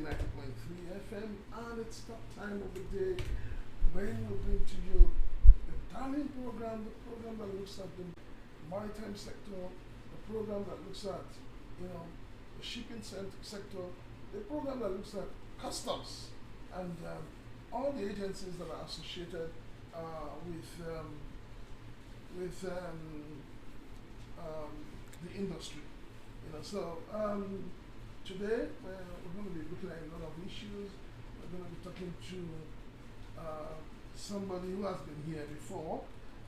90.3 FM, and it's that time of the day when we bring to you the darling program, the program that looks at the maritime sector, the program that looks at, the shipping sector, the program that looks at customs, and all the agencies that are associated with the industry. Today we're going to be looking at a lot of issues. We're going to be talking to somebody who has been here before.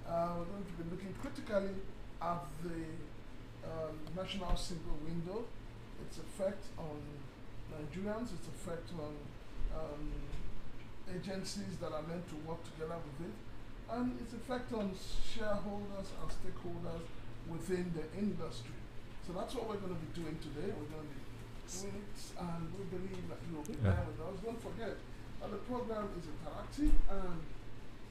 We're going to be looking critically at the national single window, its effect on Nigerians, its effect on agencies that are meant to work together with it, and its effect on shareholders and stakeholders within the industry. So that's what we're going to be doing today. We're going to be doing it, and we believe that you'll be there with us. Don't forget that the program is interactive, and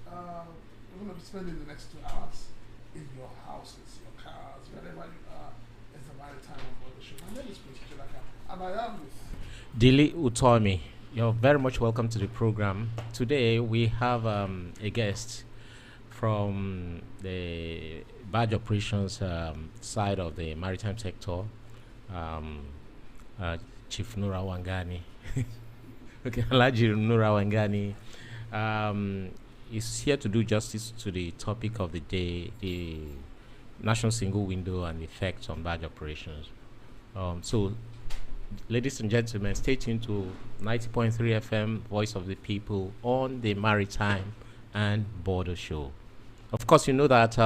we're going to be spending the next 2 hours in your houses, your cars, wherever you are. It's the Maritime on board the show. My name is Prince Chilaka, and I am with Dili Utomi. You're very much welcome to the program. Today we have a guest from the Barge operations side of the maritime sector, Chief Nura Wangani. Okay, Alaji Nura Wangani is here to do justice to the topic of the day, the national single window and the effects on barge operations. So, ladies and gentlemen, stay tuned to 90.3 FM, Voice of the People, on the Maritime and Border Show. Of course, you know that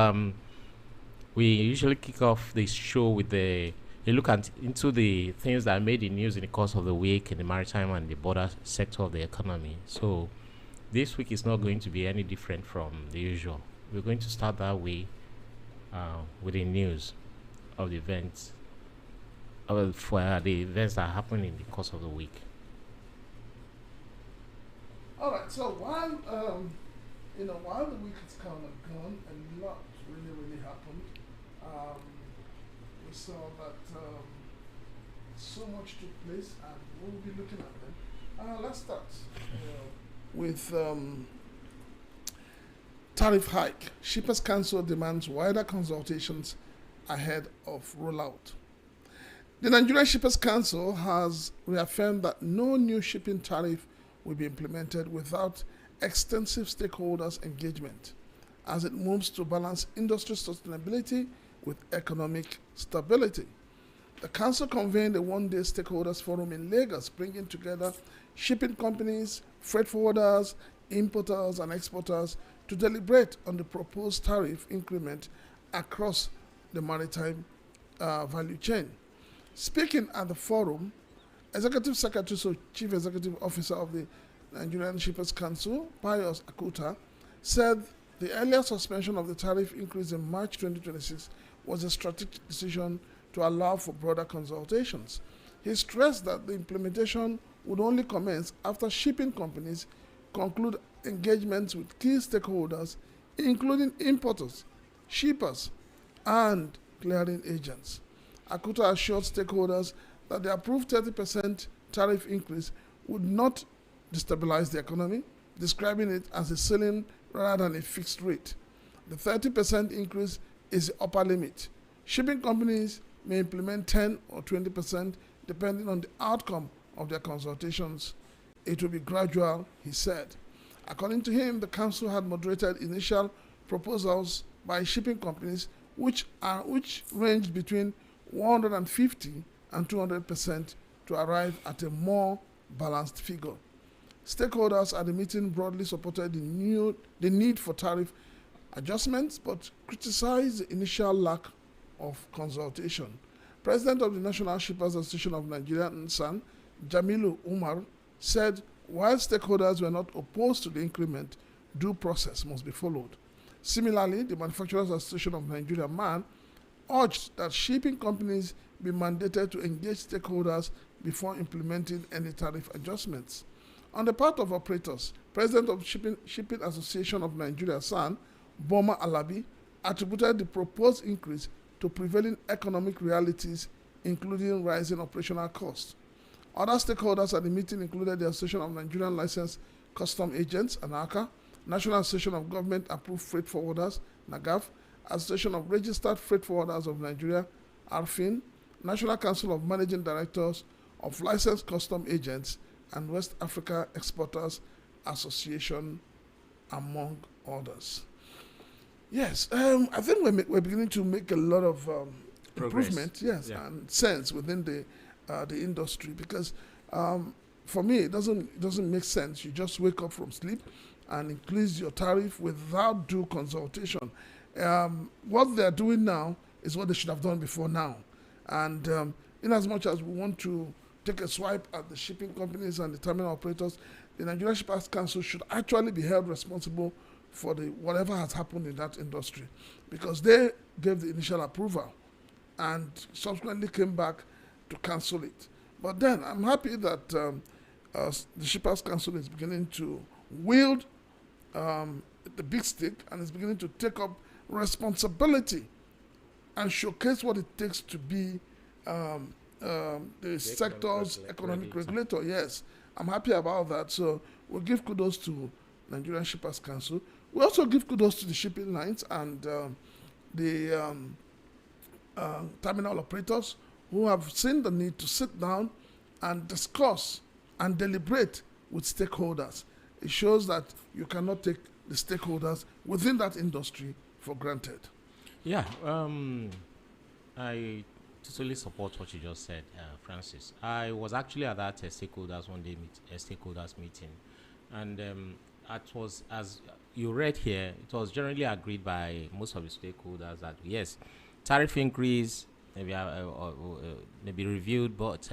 we usually kick off this show with a look into the things that made the news in the course of the week in the maritime and the border sector of the economy. So this week is not going to be any different from the usual. We're going to start that way with the news of the events, for the events that happened in the course of the week. all right. So while the week has come and gone, a lot really happened. We saw that so much took place, and we'll be looking at them. Let's start with tariff hike. Shippers Council demands wider consultations ahead of rollout. The Nigerian Shippers Council has reaffirmed that no new shipping tariff will be implemented without extensive stakeholders' engagement as it moves to balance industry sustainability with economic stability. The Council convened a one-day stakeholders forum in Lagos, bringing together shipping companies, freight forwarders, importers, and exporters to deliberate on the proposed tariff increment across the maritime value chain. Speaking at the forum, Executive Secretary, so Chief Executive Officer of the Nigerian Shippers Council, Pius Akuta, said the earlier suspension of the tariff increase in March 2026 was a strategic decision to allow for broader consultations. He stressed that the implementation would only commence after shipping companies conclude engagements with key stakeholders, including importers, shippers, and clearing agents. Akuta assured stakeholders that the approved 30% tariff increase would not destabilize the economy, describing it as a ceiling rather than a fixed rate. The 30% increase is the upper limit. Shipping companies may implement 10 or 20% depending on the outcome of their consultations. It will be gradual, he said. According to him, the council had moderated initial proposals by shipping companies which ranged between 150 and 200% to arrive at a more balanced figure. Stakeholders at the meeting broadly supported the need for tariff adjustments, but criticized the initial lack of consultation. President of the National Shippers Association of Nigeria, NSAN, Jamilu Umar, said while stakeholders were not opposed to the increment, due process must be followed. Similarly, the Manufacturers Association of Nigeria, MAN, urged that shipping companies be mandated to engage stakeholders before implementing any tariff adjustments. On the part of operators, President of Shipping Association of Nigeria, SAN, Boma Alabi, attributed the proposed increase to prevailing economic realities, including rising operational costs. Other stakeholders at the meeting included the Association of Nigerian Licensed Custom Agents, ANACA, National Association of Government Approved Freight Forwarders, NAGAF, Association of Registered Freight Forwarders of Nigeria, ARFIN, National Council of Managing Directors of Licensed Custom Agents, and West Africa Exporters Association, among others. Yes, I think we're beginning to make a lot of improvement, yes, and sense within the industry, because for me it doesn't make sense. You just wake up from sleep and increase your tariff without due consultation. What they're doing now is what they should have done before now, and in as much as we want to take a swipe at the shipping companies and the terminal operators, the Nigerian Shippers Council should actually be held responsible for whatever has happened in that industry, because they gave the initial approval and subsequently came back to cancel it. But then I'm happy that the Shippers Council is beginning to wield the big stick and is beginning to take up responsibility and showcase what it takes to be the sector's economic regulator. Yes, I'm happy about that. So we'll give kudos to Nigerian Shippers Council. We also give kudos to the shipping lines and the terminal operators who have seen the need to sit down and discuss and deliberate with stakeholders. It shows that you cannot take the stakeholders within that industry for granted. Yeah, I totally support what you just said, Francis. I was actually at that stakeholders stakeholders meeting, and it was, as you read here, it was generally agreed by most of the stakeholders that yes, tariff increase may be reviewed, but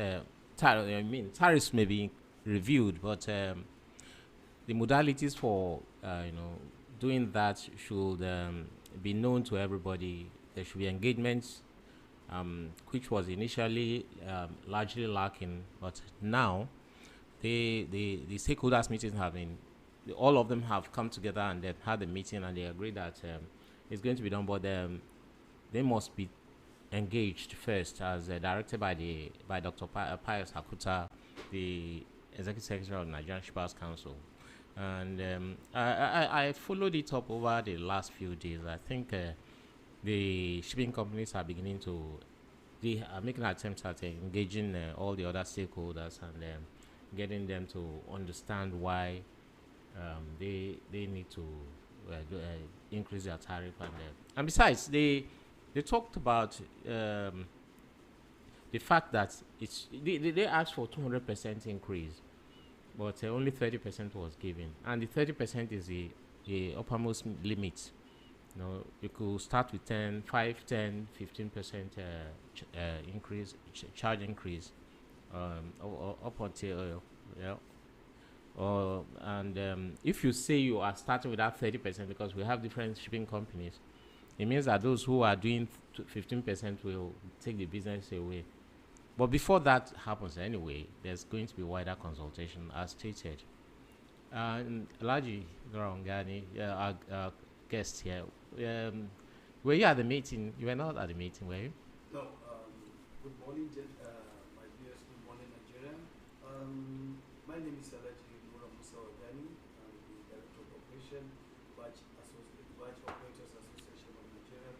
tariffs may be reviewed, but the modalities for doing that should be known to everybody. There should be engagements, which was initially largely lacking, but now the stakeholders meetings have been, all of them have come together and they've had a meeting and they agree that it's going to be done, but they must be engaged first, as directed by Dr. Pius Hakuta, the Executive Secretary of the Nigerian Shippers Council. And I followed it up over the last few days. I think the shipping companies are beginning to, they are making attempts at engaging all the other stakeholders and getting them to understand why they need to increase their tariff, and besides they talked about the fact that they asked for 200% increase, but only 30% was given, and the 30% is the uppermost limit. You could start with 10, 5, 10, 15% increase, charge increase, up until and if you say you are starting with that 30%, because we have different shipping companies, it means that those who are doing 15% will take the business away. But before that happens anyway, there's going to be wider consultation, as stated. And Alaji Drawangani, our guest here, were you at the meeting? You were not at the meeting, were you? No. Good morning, my viewers. Good morning, Nigeria. My name is Alaji Drawangani. I'm the Director of Operation, Barge Operators Association of Nigeria,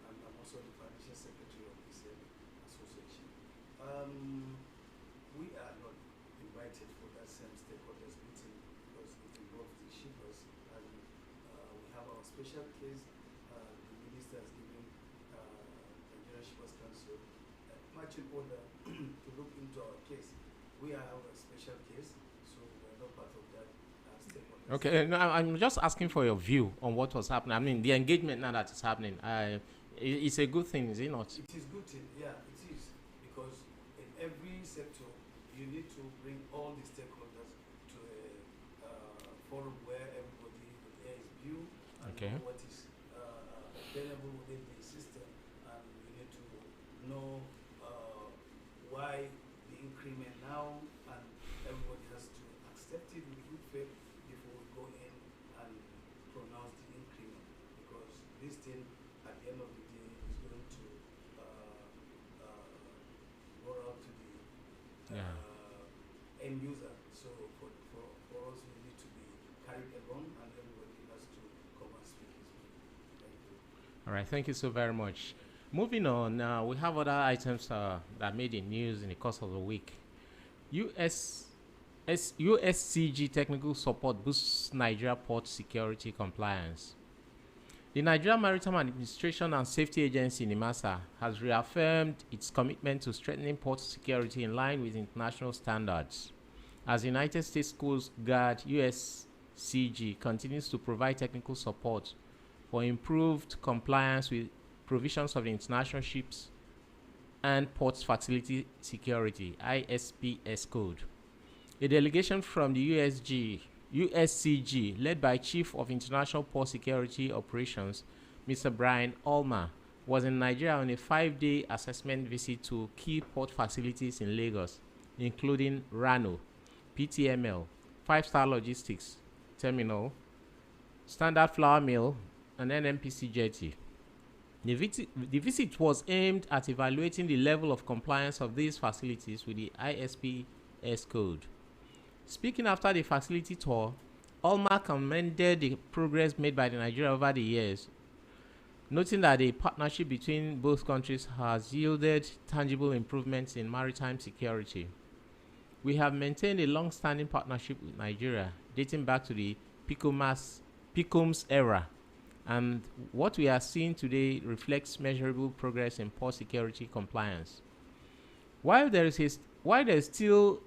and I'm also the Financial Secretary of this association. We are not invited for that same stakeholders meeting because it involves the shippers, and we have our special case. The minister has given Nigerian Shippers Council marching order to look into our case. We are our special case, so we're not part of that stakeholders. Okay, no, I'm just asking for your view on what was happening. I mean, the engagement now that is happening, it's a good thing, is it not? It is good thing, yeah, it is, because in every sector you need to bring all the stakeholders to a forum where everybody with air is viewed and know what is available within the system, and we need to know why the increment now, and everybody has to accept it with good faith before we go in and pronounce the increment, because this thing at the end of the day is going to go out to the end user. So for us, we need to be carried along, and everybody has to come and speak his mind. Thank you. All right, thank you so very much. Moving on, we have other items that made the news in the course of the week. USCG technical support boosts Nigeria port security compliance. The Nigeria Maritime Administration and Safety Agency, NIMASA, has reaffirmed its commitment to strengthening port security in line with international standards. As the United States Coast Guard, USCG continues to provide technical support for improved compliance with provisions of the International Ships and Ports Facility Security (ISPS) code. A delegation from the USCG, led by Chief of International Port Security Operations, Mr. Brian Ulmer, was in Nigeria on a 5-day assessment visit to key port facilities in Lagos, including Rano, PTML, 5-Star Logistics Terminal, Standard Flour Mill, and NMPC Jetty. The visit was aimed at evaluating the level of compliance of these facilities with the ISPS code. Speaking after the facility tour, Ulmer commended the progress made by Nigeria over the years, noting that the partnership between both countries has yielded tangible improvements in maritime security. We have maintained a long-standing partnership with Nigeria, dating back to the PICOMS era, and what we are seeing today reflects measurable progress in port security compliance. While there is still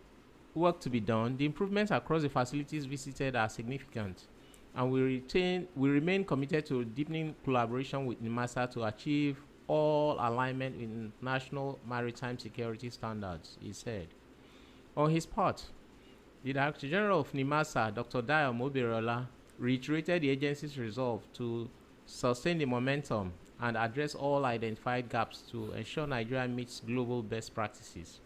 work to be done, the improvements across the facilities visited are significant, and we remain committed to deepening collaboration with NIMASA to achieve all alignment with national maritime security standards, he said. On his part, the Director General of NIMASA, Dr. Dayo Mobirola, reiterated the agency's resolve to sustain the momentum and address all identified gaps to ensure Nigeria meets global best practices.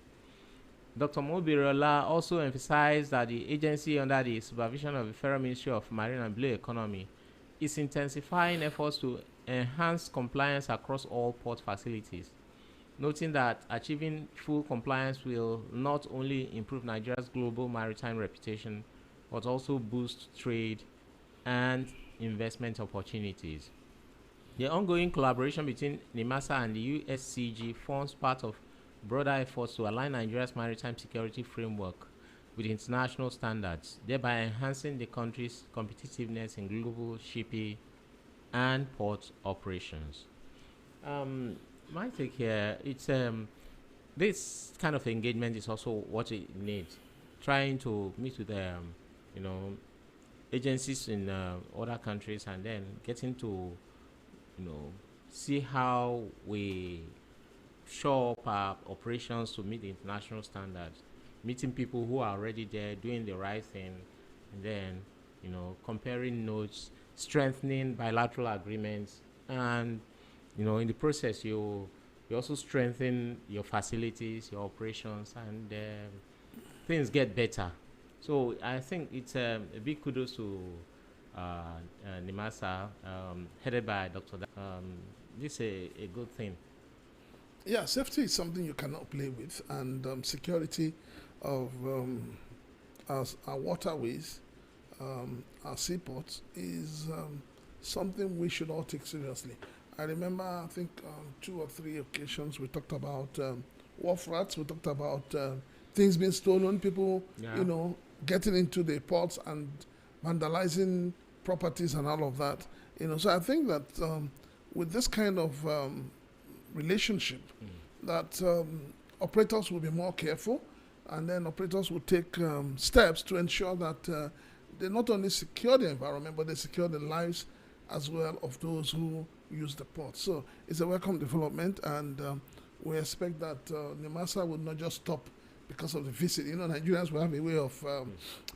Dr. Mobirola also emphasized that the agency, under the supervision of the Federal Ministry of Marine and Blue Economy, is intensifying efforts to enhance compliance across all port facilities, noting that achieving full compliance will not only improve Nigeria's global maritime reputation, but also boost trade and investment opportunities. The ongoing collaboration between NIMASA and the USCG forms part of broader efforts to align Nigeria's maritime security framework with international standards, thereby enhancing the country's competitiveness in global shipping and port operations. My take here, it's this kind of engagement is also what it needs. Trying to meet with agencies in other countries, and then getting to see how we show up our operations to meet the international standards, meeting people who are already there doing the right thing, and then comparing notes, strengthening bilateral agreements, and in the process you also strengthen your facilities, your operations, and things get better. So I think it's a big kudos to NIMASA, headed by Dr. This is a good thing. Yeah, safety is something you cannot play with, and security of our waterways, our seaports, is something we should all take seriously. I remember, I think, 2 or 3 occasions we talked about wharf rats, we talked about things being stolen, people, getting into the ports and vandalizing properties and all of that. So I think that with this kind of relationship, that operators will be more careful, and then operators will take steps to ensure that they not only secure the environment, but they secure the lives as well of those who use the port. So it's a welcome development, and we expect that NIMASA will not just stop because of the visit. Nigerians will have a way of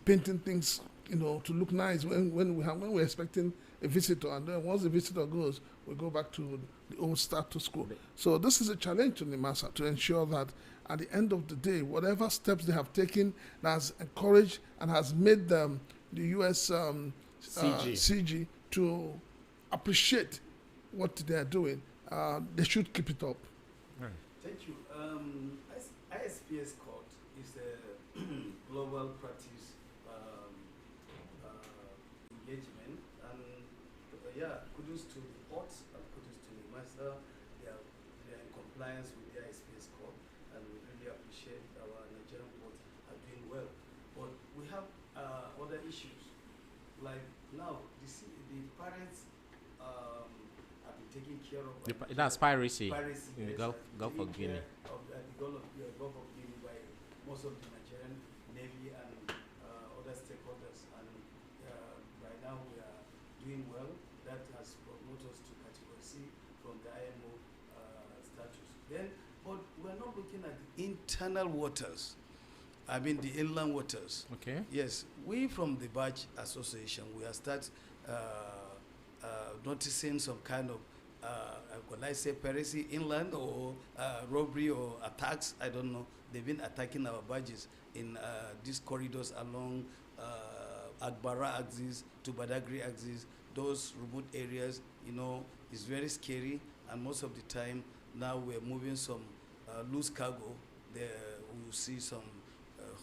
painting things, to look nice when we're expecting a visitor, and then once the visitor goes, we go back to the old status quo. So this is a challenge to NIMASA to ensure that at the end of the day, whatever steps they have taken that has encouraged and has made the US CG to appreciate what they are doing, they should keep it up. Thank you. ISPS Court is a global usual practice engagement. And yeah, kudos to the port and kudos to the master. They are in compliance with the ISPS code, and we really appreciate our Nigerian ports are doing well. But we have other issues, like now the parents have been taken care of. That's piracy. Piracy in the yes, Gulf of Guinea. Of, the Gulf of Guinea by most of the Nigerian Navy and other stakeholders. And right now we are doing well. That has promoted us to category C from the IMO status. Then, but we're not looking at the internal waters. I mean the inland waters. Okay. Yes, we from the Barge Association, we have started noticing some kind of, could I say piracy inland or robbery or attacks, I don't know. They've been attacking our barges in these corridors along Agbara axis to Badagry axis, those remote areas, you know, it's very scary. And most of the time now we're moving some loose cargo. There we will see some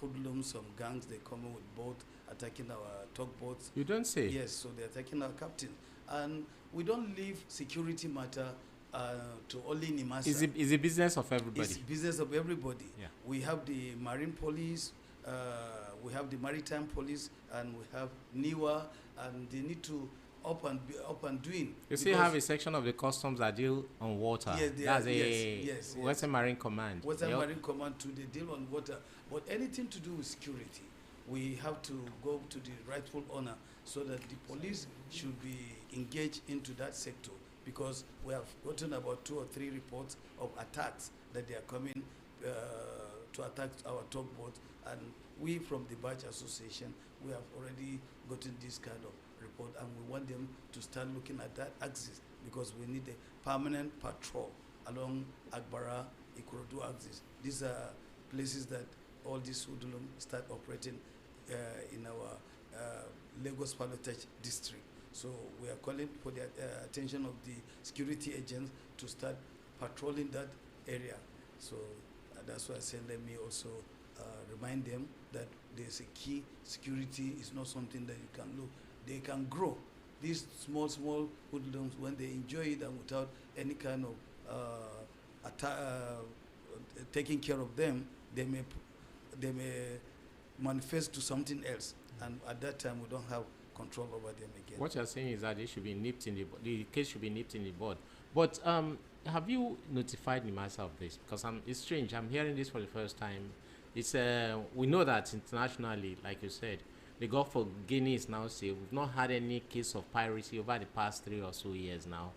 hoodlums, some gangs, they come in with boat attacking our tugboats. You don't say? Yes, so they're attacking our captain. And we don't leave security matter to only Nimasa. It's the business of everybody. It's business of everybody. Yeah. We have the marine police, we have the maritime police, and we have NIWA, and they need to up and doing. You still have a section of the customs that deal on water. Yes, that's yes, Western Marine Command. Western Marine Command too, they deal on water. But anything to do with security, we have to go to the rightful owner so that the police should be engaged into that sector, because we have gotten about 2 or 3 reports of attacks that they are coming to attack our tugboats, and we from the Barge Association, we have already gotten this kind of report, and we want them to start looking at that axis, because we need a permanent patrol along Agbara, Ikorodu axis. These are places that all these hoodlum start operating in our Lagos Palotech district. So we are calling for the attention of the security agents to start patrolling that area. So that's why I said let me also remind them that there's a key. Security is not something that you can look. They can grow. These small hoodlums, when they enjoy it and without any kind of taking care of them, they may manifest to something else, and at that time we don't have control over them again. What you're saying is that they should be nipped in the case should be nipped in the bud. But have you notified Nimasa of this? Because it's strange. I'm hearing this for the first time. It's we know that internationally, like you said, the Gulf of Guinea is now safe. We've not had any case of piracy over the past 3 or so years now.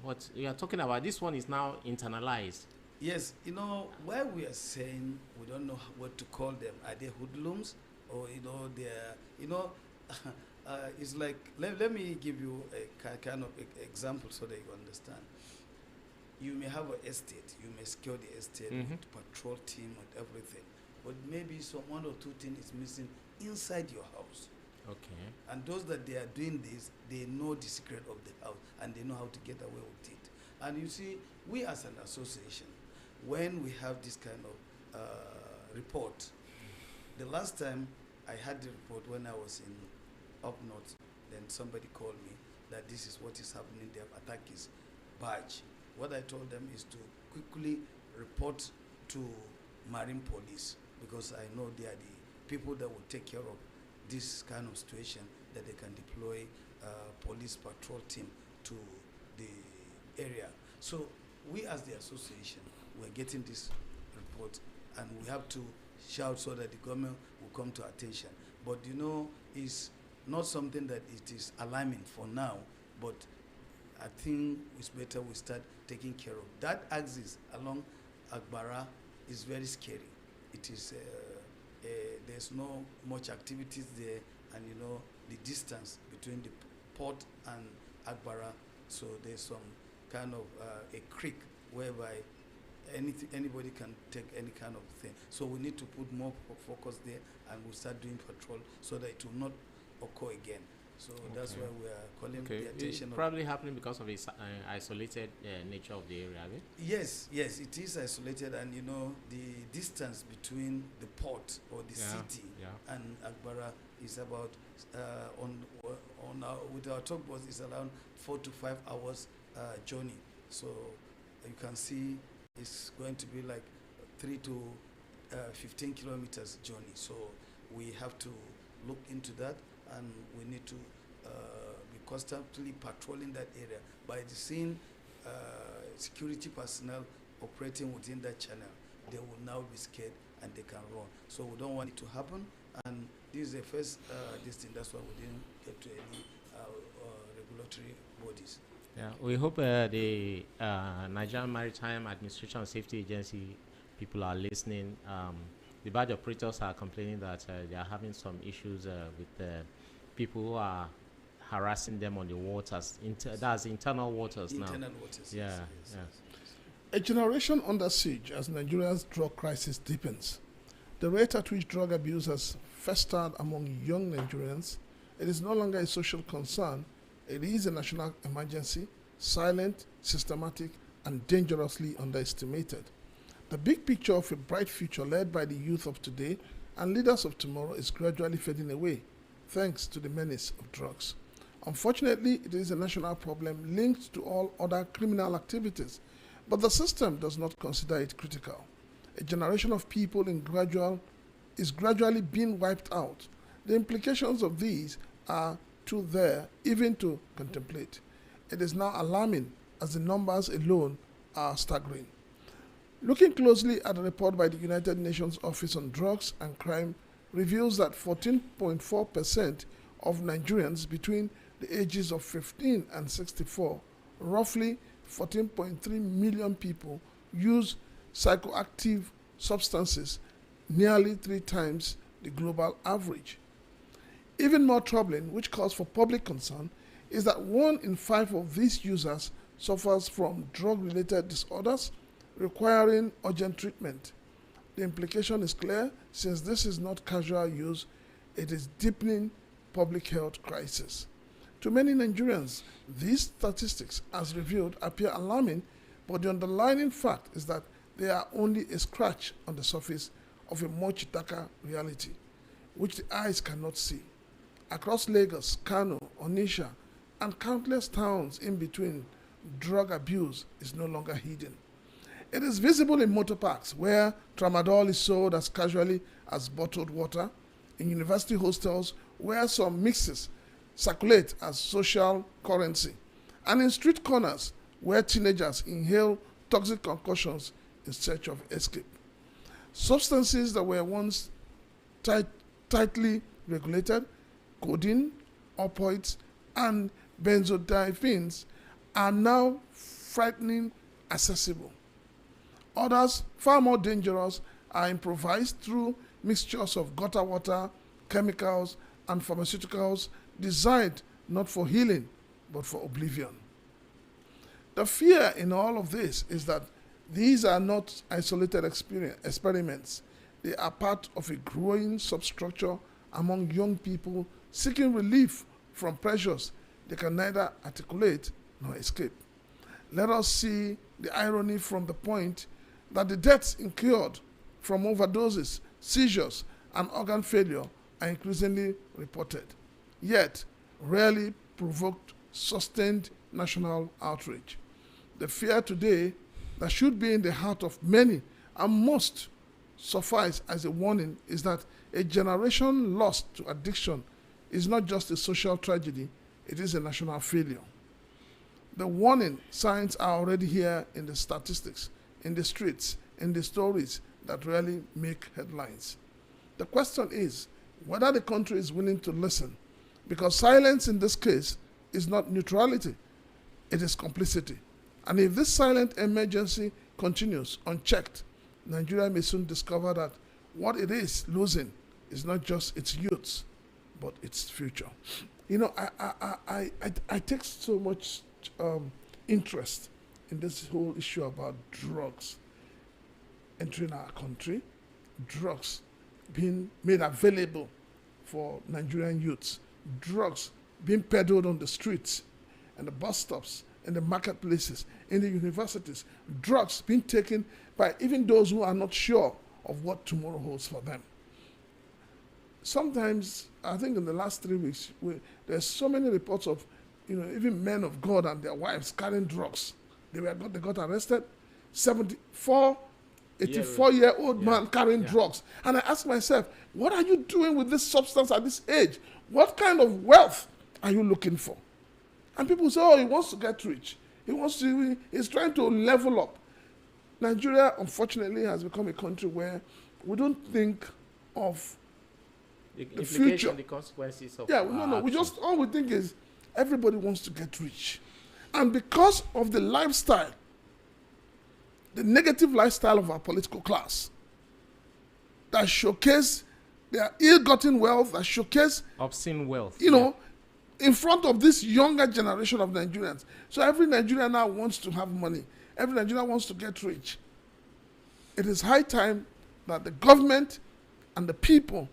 What you are talking about, this one is now internalized. Yes, you know, why we are saying we don't know what to call them. Are they hoodlums? Or, you know, they're, you know, it's like, let me give you a kind of example so that you understand. You may have an estate, you may secure the estate with patrol team and everything, but maybe some 1 or 2 things is missing inside your house. Okay. And those that they are doing this, they know the secret of the house and they know how to get away with it. And you see, we as an association, when we have this kind of report, the last time I had the report when I was in up north, then somebody called me that this is what is happening, their attack is Barge. What I told them is to quickly report to Marine Police, because I know they are the people that will take care of this kind of situation, that they can deploy police patrol team to the area. So we as the association, we're getting this report and we have to shout so that the government will come to attention. But you know, it's not something that it is alarming for now, but I think it's better we start taking care of. That axis along Agbara is very scary. It is, there's no much activities there, and you know, the distance between the port and Agbara, so there's some kind of a creek whereby anybody can take any kind of thing. So we need to put more focus there, and we'll start doing patrol so that it will not occur again. So that's why we are calling the It's attention of. probably happening because of its isolated nature of the area, right? Yes, it is isolated, and you know the distance between the port or the city and Agbara is about with our tugboats is around 4 to 5 hours journey. So you can see it's going to be like 3 to 15 kilometers journey. So we have to look into that, and we need to be constantly patrolling that area by seeing security personnel operating within that channel. They will now be scared and they can run. So we don't want it to happen, and this is the first this thing. That's why we didn't get to any regulatory bodies. Yeah, we hope the Nigerian Maritime Administration and Safety Agency people are listening. The barge operators are complaining that they are having some issues with people who are harassing them on the waters. That's internal waters now. Internal waters. Yeah, Yes. A generation under siege as Nigeria's drug crisis deepens. The rate at which drug abuse has festered among young Nigerians, it is no longer a social concern. It is a national emergency, silent, systematic, and dangerously underestimated. The big picture of a bright future led by the youth of today and leaders of tomorrow is gradually fading away, thanks to the menace of drugs. Unfortunately, it is a national problem linked to all other criminal activities, but the system does not consider it critical. A generation of people is gradually being wiped out. The implications of these are too there even to contemplate. It is now alarming as the numbers alone are staggering. Looking closely at a report by the United Nations Office on Drugs and Crime reveals that 14.4% of Nigerians between the ages of 15 and 64, roughly 14.3 million people, use psychoactive substances, nearly 3 times the global average. Even more troubling, which calls for public concern, is that 1 in 5 of these users suffers from drug-related disorders requiring urgent treatment. The implication is clear, since this is not casual use, it is deepening public health crisis. To many Nigerians, these statistics, as revealed, appear alarming, but the underlying fact is that they are only a scratch on the surface of a much darker reality, which the eyes cannot see. Across Lagos, Kano, Onitsha, and countless towns in between, drug abuse is no longer hidden. It is visible in motor parks, where tramadol is sold as casually as bottled water, in university hostels, where some mixes circulate as social currency, and in street corners, where teenagers inhale toxic concoctions in search of escape. Substances that were once tightly regulated, codeine, opioids, and benzodiazepines, are now frightening accessible. Others, far more dangerous, are improvised through mixtures of gutter water, chemicals, and pharmaceuticals designed not for healing, but for oblivion. The fear in all of this is that these are not isolated experiments. They are part of a growing substructure among young people seeking relief from pressures they can neither articulate nor escape. Let us see the irony from the point that the deaths incurred from overdoses, seizures, and organ failure are increasingly reported, yet rarely provoked sustained national outrage. The fear today that should be in the heart of many and must suffice as a warning is that a generation lost to addiction is not just a social tragedy, it is a national failure. The warning signs are already here in the statistics, in the streets, in the stories that rarely make headlines. The question is whether the country is willing to listen, because silence in this case is not neutrality, it is complicity. And if this silent emergency continues unchecked, Nigeria may soon discover that what it is losing is not just its youths, but its future. You know, I take so much interest in this whole issue about drugs entering our country, drugs being made available for Nigerian youths, drugs being peddled on the streets and the bus stops and the marketplaces, in the universities, drugs being taken by even those who are not sure of what tomorrow holds for them. Sometimes, I think in the last 3 weeks, there's so many reports of, even men of God and their wives carrying drugs. They got arrested. 84-year-old man carrying drugs. And I ask myself, what are you doing with this substance at this age? What kind of wealth are you looking for? And people say, oh, he wants to get rich. He's trying to level up. Nigeria, unfortunately, has become a country where we don't think of the future. The consequences of all we think is everybody wants to get rich. And because of the lifestyle, the negative lifestyle of our political class, that showcase their ill-gotten wealth, that showcase obscene wealth, in front of this younger generation of Nigerians. So every Nigerian now wants to have money. Every Nigerian wants to get rich. It is high time that the government and the people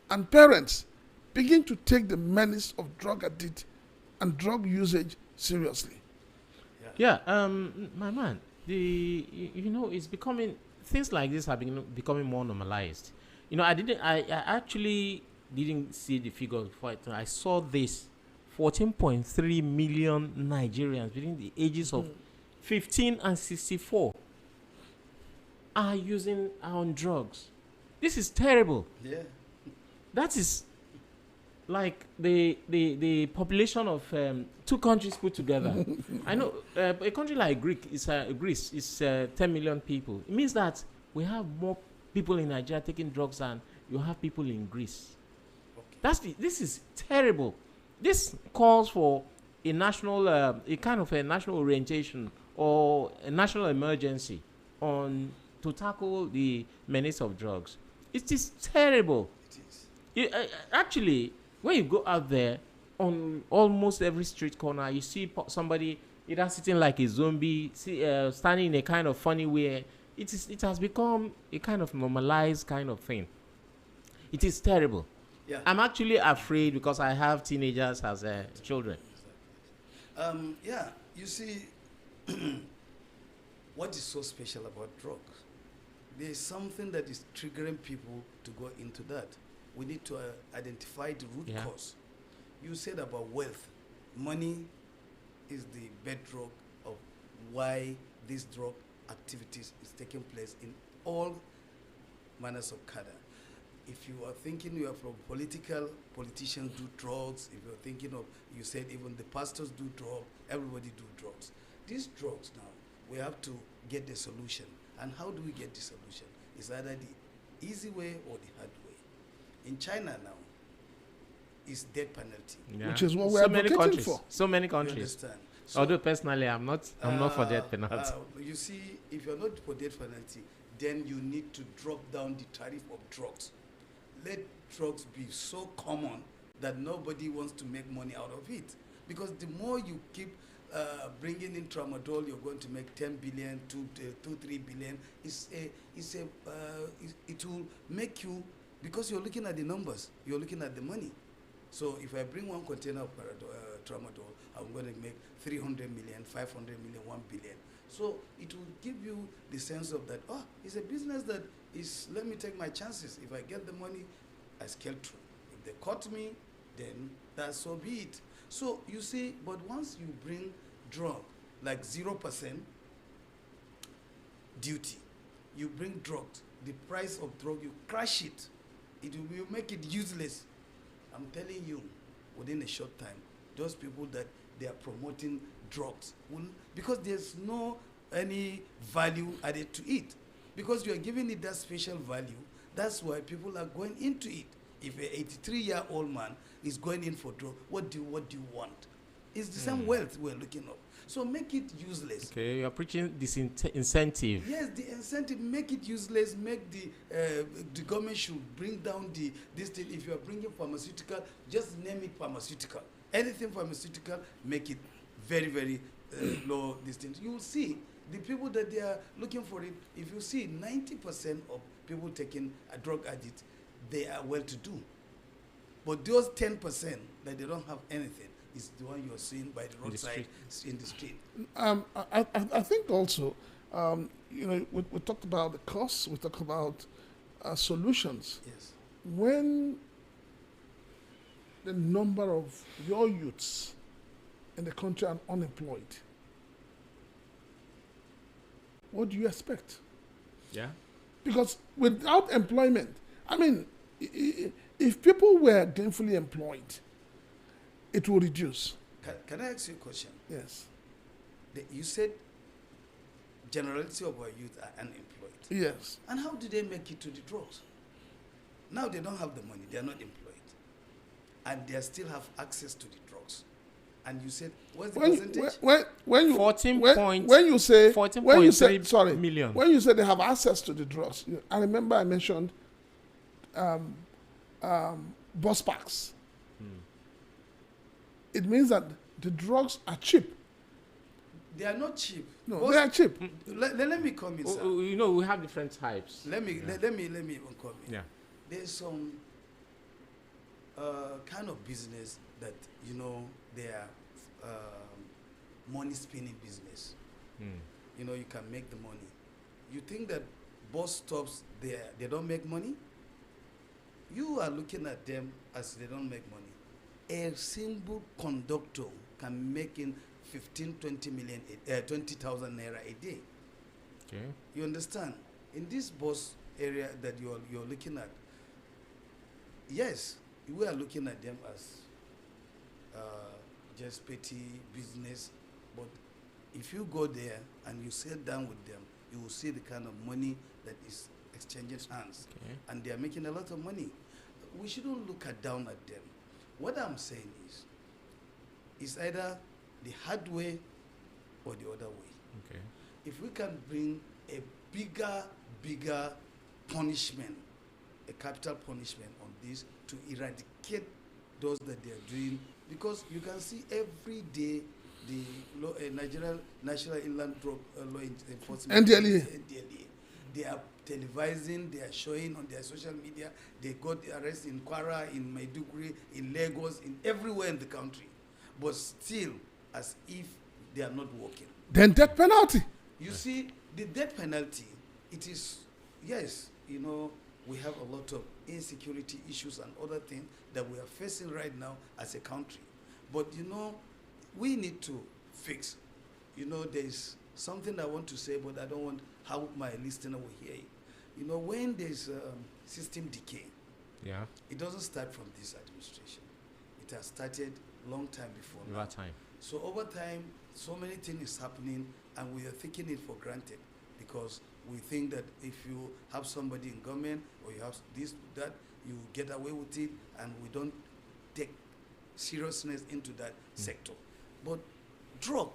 and parents begin to take the menace of drug addict and drug usage seriously. Yeah, my man, it's becoming, things like this have been becoming more normalized. I actually didn't see the figures before. I saw this 14.3 million Nigerians between the ages of 15 and 64 are on drugs. This is terrible. Yeah. That is like the population of 2 countries put together. I know a country like Greece is 10 million people. It means that we have more people in Nigeria taking drugs than you have people in Greece. Okay. This is terrible. This calls for a national, a kind of a national orientation or a national emergency to tackle the menace of drugs. It is terrible. It is. Actually, when you go out there, on almost every street corner, you see somebody either sitting like a zombie, standing in a kind of funny way. It has become a kind of normalized kind of thing. It is terrible. Yeah. I'm actually afraid because I have teenagers as children. You see, what is so special about drugs? There is something that is triggering people to go into that. We need to identify the root cause. You said about wealth. Money is the bedrock of why these drug activities is taking place in all manners of cadre. If you are thinking you are from politicians do drugs. If you're thinking of, you said even the pastors do drugs, everybody do drugs. These drugs now, we have to get the solution. And how do we get the solution? It's either the easy way or the hard way. In China now, it's death penalty. Yeah. Which is what we're advocating for. So many countries. You understand? So, although personally, I'm not for death penalty. You see, if you're not for death penalty, then you need to drop down the tariff of drugs. Let drugs be so common that nobody wants to make money out of it. Because the more you keep bringing in tramadol, you're going to make 10 billion, 3 billion. It will make you, because you're looking at the numbers, you're looking at the money. So if I bring 1 container of tramadol, I'm going to make 300 million, 500 million, 1 billion. So it will give you the sense of that, it's a business that is, let me take my chances. If I get the money, I scale through. If they caught me, then that's so be it. So you see, but once you bring drug, like 0% duty, you bring drugs, the price of drug, you crash it, it will make it useless. I'm telling you, within a short time, those people that they are promoting drugs will, because there's no any value added to it. Because you are giving it that special value, that's why people are going into it. If an 83-year-old man is going in for drugs, what do you want? It's the same wealth we're looking at. So make it useless. Okay, you're preaching this incentive. Yes, the incentive, make it useless, make the government should bring down this thing. If you are bringing pharmaceutical, just name it pharmaceutical. Anything pharmaceutical, make it very, very low distance. You will see the people that they are looking for it. If you see 90% of people taking a drug addict, they are well-to-do. But those 10% that they don't have anything, is the one you're seeing by the roadside in the street. I think also, we talked about the costs, we talked about solutions. Yes. When the number of your youths in the country are unemployed, what do you expect? Yeah. Because without employment, I mean, if people were gainfully employed, it will reduce. Can I ask you a question? Yes. You said generality of our youth are unemployed. Yes. And how do they make it to the drugs? Now they don't have the money, they are not employed. And they still have access to the drugs. And you said, what's the percentage? When you 14 when you say 14.3 million. When you say they have access to the drugs, I remember I mentioned bus parks. It means that the drugs are cheap. They are not cheap. No, they are cheap. Let me come in, sir. We have different types. Let me even come in. Yeah. There's some kind of business that, they are money spinning business. You can make the money. You think that bus stops, they don't make money? You are looking at them as they don't make money. A single conductor can make in 20,000 naira a day. Okay. You understand? In this bus area that you're looking at, yes, we are looking at them as just petty business, but if you go there and you sit down with them, you will see the kind of money that is exchanging hands. Okay. And they are making a lot of money. We shouldn't look down at them. What I'm saying is, it's either the hard way or the other way. Okay. If we can bring a bigger punishment, a capital punishment on this to eradicate those that they are doing, because you can see every day the Nigerian National Inland Law Enforcement NDLEA. They are televising, they are showing on their social media. They got the arrest in Kwara, in Maiduguri, in Lagos, in everywhere in the country, but still as if they are not working. Then death penalty. You see, the death penalty, it is, yes, we have a lot of insecurity issues and other things that we are facing right now as a country. But, we need to fix. There's something I want to say, but I don't want how my listener will hear it. When there's system decay, yeah, it doesn't start from this administration. It has started long time before now. Over time. So over time, so many things is happening, and we are taking it for granted because we think that if you have somebody in government or you have this, that, you get away with it, and we don't take seriousness into that sector. But drug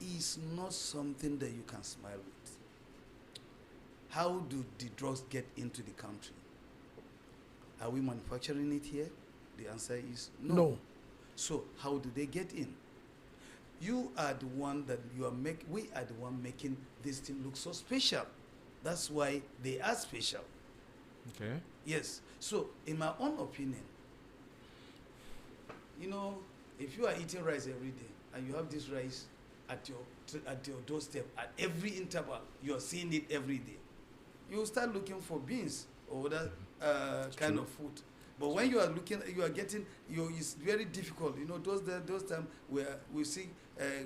is not something that you can smile with. How do the drugs get into the country? Are we manufacturing it here? The answer is no. So how do they get in? You are the one that we are the one making this thing look so special. That's why they are special. Okay. Yes. So in my own opinion, if you are eating rice every day and you have this rice at your doorstep at every interval, you are seeing it every day, you will start looking for beans or other kind of food. But when you are getting, it's very difficult. Those times where we see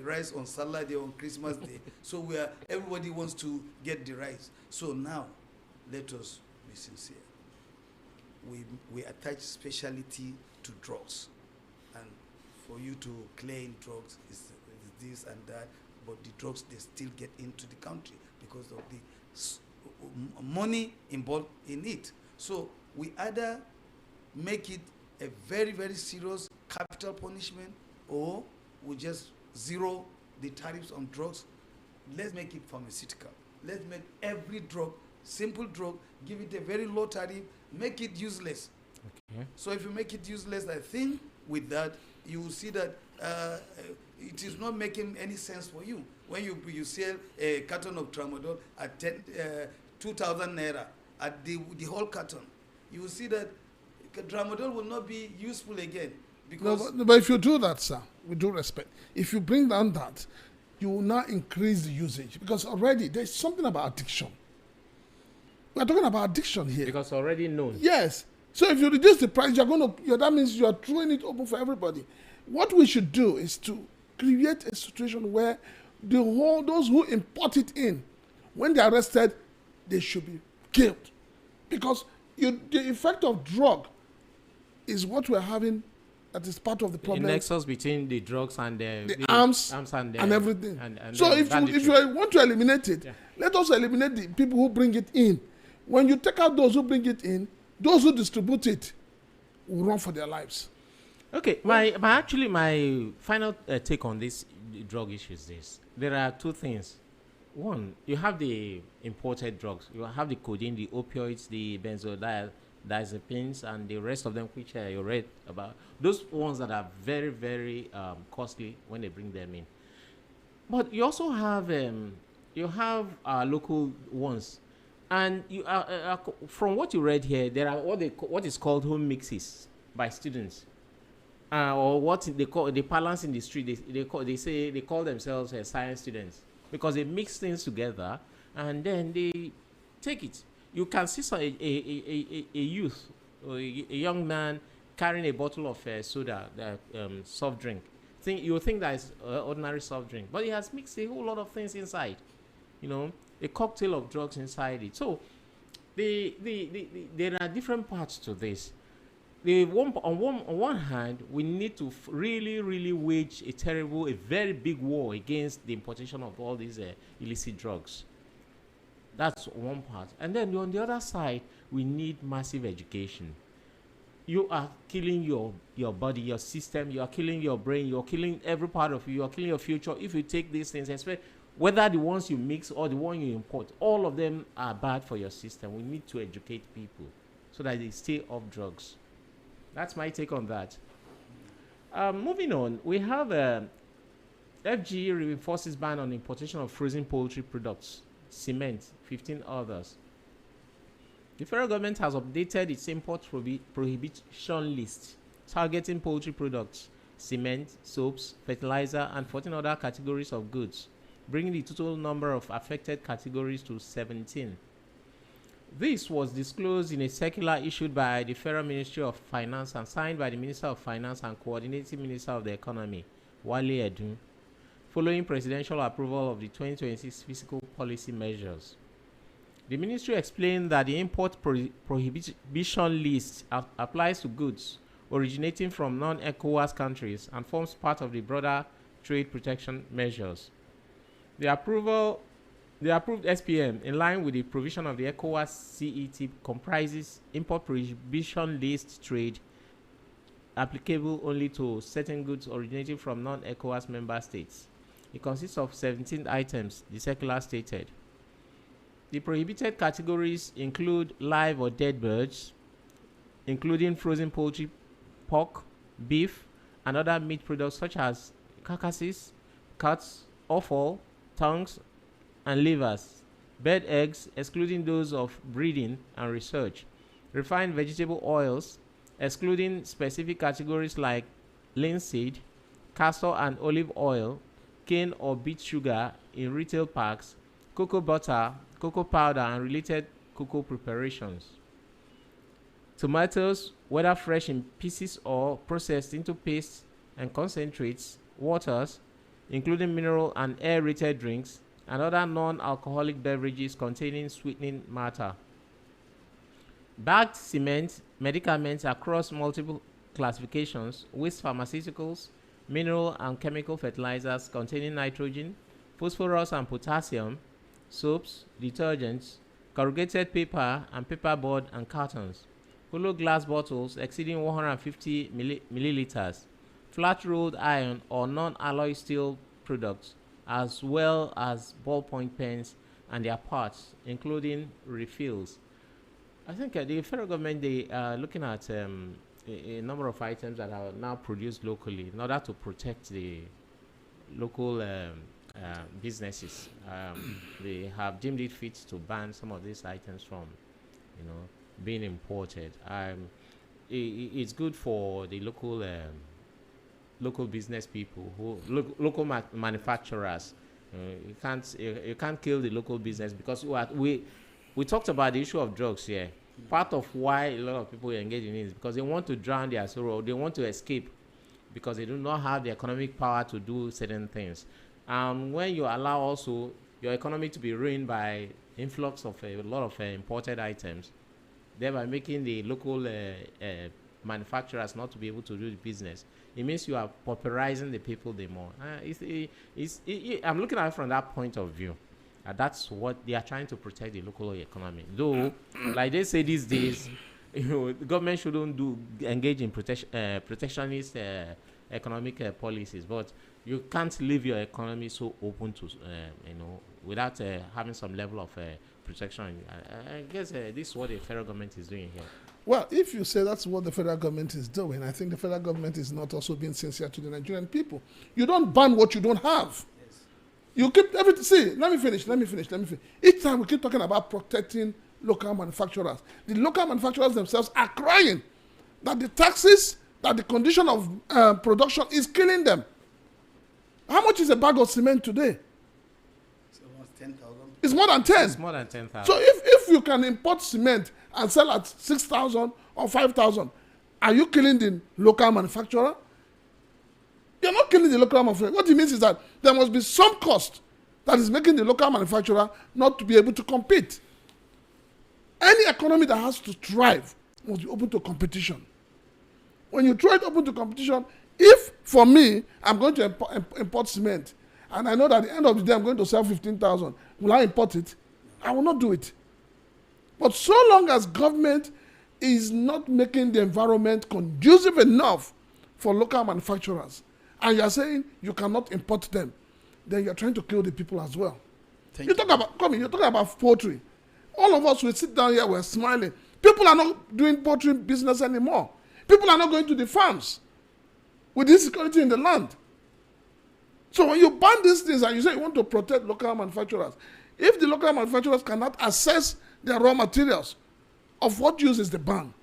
rice on Salah Day, on Christmas Day. So everybody wants to get the rice. So now, let us be sincere. We attach speciality to drugs. And for you to claim drugs is this and that, but the drugs, they still get into the country because of the money involved in it. So we either make it a very, very serious capital punishment, or we just zero the tariffs on drugs. Let's make it pharmaceutical. Let's make every drug, simple drug, give it a very low tariff, make it useless. Okay. So if you make it useless, I think with that, you will see that it is not making any sense for you. When you sell a carton of tramadol at 2,000 naira at the whole carton, you will see that tramadol will not be useful again. Because but if you do that, sir, with due respect, if you bring down that, you will now increase the usage because already there's something about addiction. We are talking about addiction here. Because already known. Yes. So if you reduce the price, that means you are throwing it open for everybody. What we should do is to create a situation where those who import it in, when they are arrested, they should be killed. Because the effect of drug is what we're having that is part of the problem. The nexus between the drugs and the arms and everything. And so if you want to eliminate it, let us eliminate the people who bring it in. When you take out those who bring it in, those who distribute it will run for their lives. Okay, my final take on this drug issue is this. There are two things. One, you have the imported drugs. You have the codeine, the opioids, the benzodiazepines, and the rest of them, which you read about. Those ones that are very, very costly when they bring them in. But you also have local ones. And you from what you read here, there are what is called home mixes by students, or what they call the balance in the street. They call themselves science students because they mix things together and then they take it. You can see a youth or a young man carrying a bottle of soda, soft drink. You think that is ordinary soft drink, but he has mixed a whole lot of things inside. A cocktail of drugs inside it. So there are different parts to this. On one hand, we need to really, really wage a very big war against the importation of all these illicit drugs. That's one part. And then on the other side, we need massive education. You are killing your body, your system. You are killing your brain. You are killing every part of you. You are killing your future if you take these things, especially whether the ones you mix or the one you import, all of them are bad for your system. We need to educate people so that they stay off drugs. That's my take on that. Moving on, we have FGE reinforces ban on importation of frozen poultry products, cement, 15 others. The federal government has updated its import prohibition list, targeting poultry products, cement, soaps, fertilizer, and 14 other categories of goods, bringing the total number of affected categories to 17. This was disclosed in a circular issued by the Federal Ministry of Finance and signed by the Minister of Finance and Coordinating Minister of the Economy, Wale Edun, following presidential approval of the 2026 fiscal policy measures. The ministry explained that the import prohibition list applies to goods originating from non-ECOWAS countries and forms part of the broader trade protection measures. The approved SPM, in line with the provision of the ECOWAS CET, comprises import prohibition list trade applicable only to certain goods originating from non-ECOWAS member states. It consists of 17 items, the circular stated. The prohibited categories include live or dead birds, including frozen poultry, pork, beef, and other meat products such as carcasses, cuts, offal, tongues, and livers, bird eggs, excluding those of breeding and research, refined vegetable oils, excluding specific categories like linseed, castor and olive oil, cane or beet sugar in retail packs, cocoa butter, cocoa powder, and related cocoa preparations. Tomatoes, whether fresh in pieces or processed into paste and concentrates, waters, including mineral and air-rated drinks, and other non-alcoholic beverages containing sweetening matter. Bagged cement, medicaments across multiple classifications, waste pharmaceuticals, mineral and chemical fertilizers containing nitrogen, phosphorus and potassium, soaps, detergents, corrugated paper and paperboard and cartons, hollow glass bottles exceeding 150 milliliters, flat-rolled iron or non-alloy steel products, as well as ballpoint pens and their parts, including refills. I think the federal government, they are looking at a number of items that are now produced locally in order to protect the local businesses. They have deemed it fit to ban some of these items from, being imported. It's good for the local local business people, who local manufacturers. You can't kill the local business, because we talked about the issue of drugs here. Part of why a lot of people engage in it is because they want to drown their sorrow, they want to escape, because they do not have the economic power to do certain things. When you allow also your economy to be ruined by influx of a lot of imported items, thereby making the local manufacturers not to be able to do the business, it means you are pauperizing the people the more. I'm looking at it from that point of view. That's what they are trying to protect, the local economy. Though, like they say these days, the government shouldn't engage in protectionist economic policies, but you can't leave your economy so open to, without having some level of protection. I guess this is what the federal government is doing here. Well, if you say that's what the federal government is doing, I think the federal government is not also being sincere to the Nigerian people. You don't ban what you don't have. Yes. You keep everything. See, let me finish. Each time we keep talking about protecting local manufacturers, the local manufacturers themselves are crying that the taxes, that the condition of production is killing them. How much is a bag of cement today? It's almost 10,000. It's more than 10. It's more than 10,000. So if you can import cement and sell at 6,000 or 5,000, are you killing the local manufacturer? You're not killing the local manufacturer. What it means is that there must be some cost that is making the local manufacturer not to be able to compete. Any economy that has to thrive must be open to competition. When you try it open to competition, if for me, I'm going to import cement, and I know that at the end of the day I'm going to sell 15,000, will I import it? I will not do it. But so long as government is not making the environment conducive enough for local manufacturers, and you're saying you cannot import them, then you're trying to kill the people as well. You're talking about poultry. All of us will sit down here, we're smiling. People are not doing poultry business anymore. People are not going to the farms with insecurity in the land. So when you ban these things and you say you want to protect local manufacturers, if the local manufacturers cannot access their raw materials, of what use is the ban?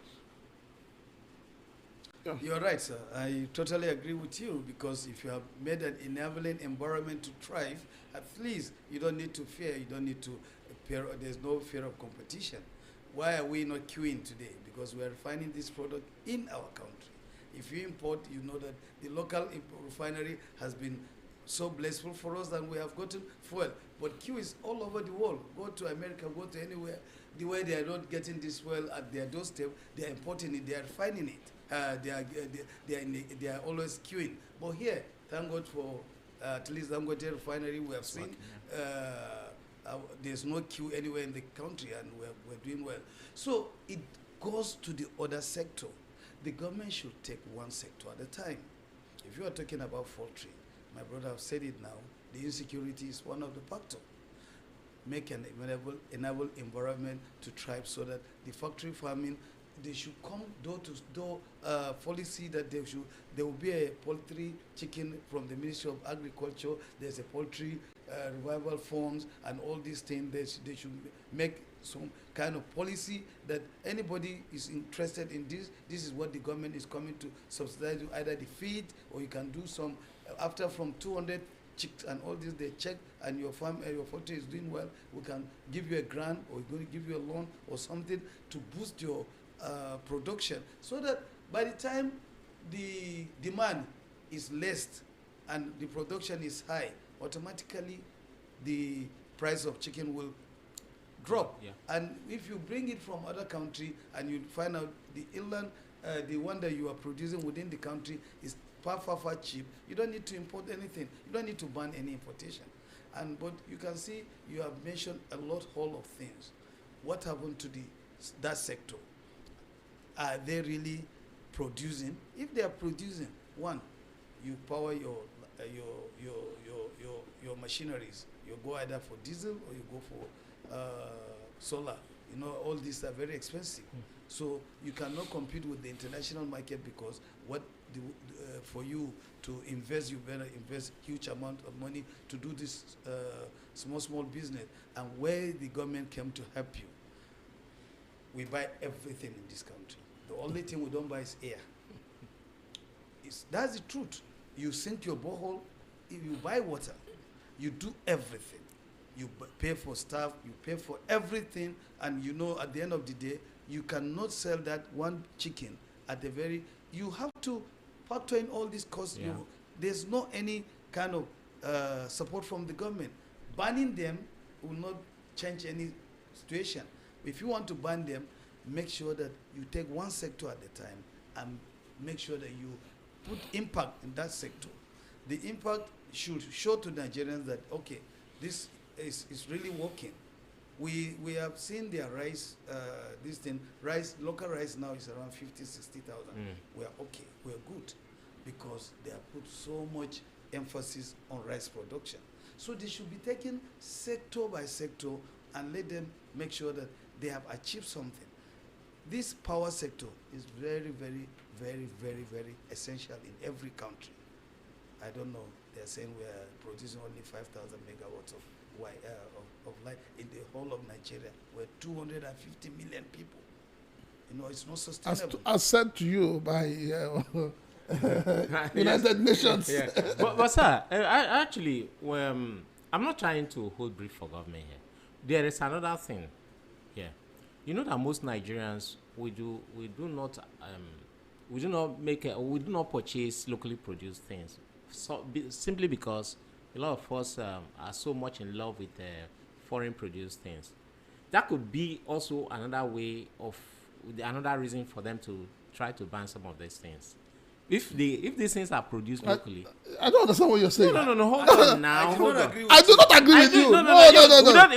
Yeah. You're right, sir. I totally agree with you, because if you have made an enabling environment to thrive, at least you don't need to fear, you don't need to fear, there's no fear of competition. Why are we not queuing today? Because we are refining this product in our country. If you import, you know that the local refinery has been so blissful for us that we have gotten fuel. But queue is all over the world. Go to America, go to anywhere. The way they are not getting this fuel at their doorstep, they are importing it, they are refining it. They are always queuing. But here, thank God for at least Dangote refinery, we have seen there's no queue anywhere in the country, and we're doing well. So it goes to the other sector. The government should take one sector at a time. If you are talking about poultry, my brother have said it now, the insecurity is one of the factors. Make an enable environment to thrive, so that the factory farming, they should come door to door policy that there will be a poultry chicken from the Ministry of Agriculture. There's a poultry revival funds and all these things. They should make some kind of policy that anybody is interested in this. This is what the government is coming to subsidize, either the feed, or you can do some after from 200 chicks and all this, they check, and your farm, your poultry is doing well, we can give you a grant, or we're going to give you a loan or something to boost your production, so that by the time the demand is less and the production is high, automatically the price of chicken will drop. Yeah. And if you bring it from other country and you find out the inland, the one that you are producing within the country is far cheap, you don't need to import anything. You don't need to ban any importation. But you can see you have mentioned a whole of things. What happened to that sector? Are they really producing? If they are producing, one, you power your machineries. You go either for diesel or you go for solar. You know, all these are very expensive. So you cannot compete with the international market, because for you to invest, you better invest huge amount of money to do this small business. And where the government came to help you, we buy everything in this country. The only thing we don't buy is air. That's the truth. You sink your borehole, if you buy water, you do everything. You pay for staff, you pay for everything, and you know at the end of the day, you cannot sell that one chicken at the very, you have to factor in all these costs. Yeah. There's no any kind of support from the government. Banning them will not change any situation. If you want to ban them, make sure that you take one sector at a time and make sure that you put impact in that sector. The impact should show to Nigerians that, okay, this is really working. We have seen their rice, local rice now is around 50, 60,000. We are okay, we are good, because they have put so much emphasis on rice production. So they should be taken sector by sector and let them make sure that they have achieved something. This power sector is very, very, very, very, very essential in every country. I don't know, they're saying we are producing only 5,000 megawatts of light in the whole of Nigeria. We're 250 million people. You know, it's not sustainable. As said to you by United Nations. Yeah. But sir, I actually, I'm not trying to hold brief for government here. There is another thing here. You know that most Nigerians, we do not purchase locally produced things, simply because a lot of us are so much in love with foreign produced things. That could be also another reason for them to try to ban some of these things. If these things are produced locally. I don't understand what you're saying. No, hold on now. I do not agree with you. No.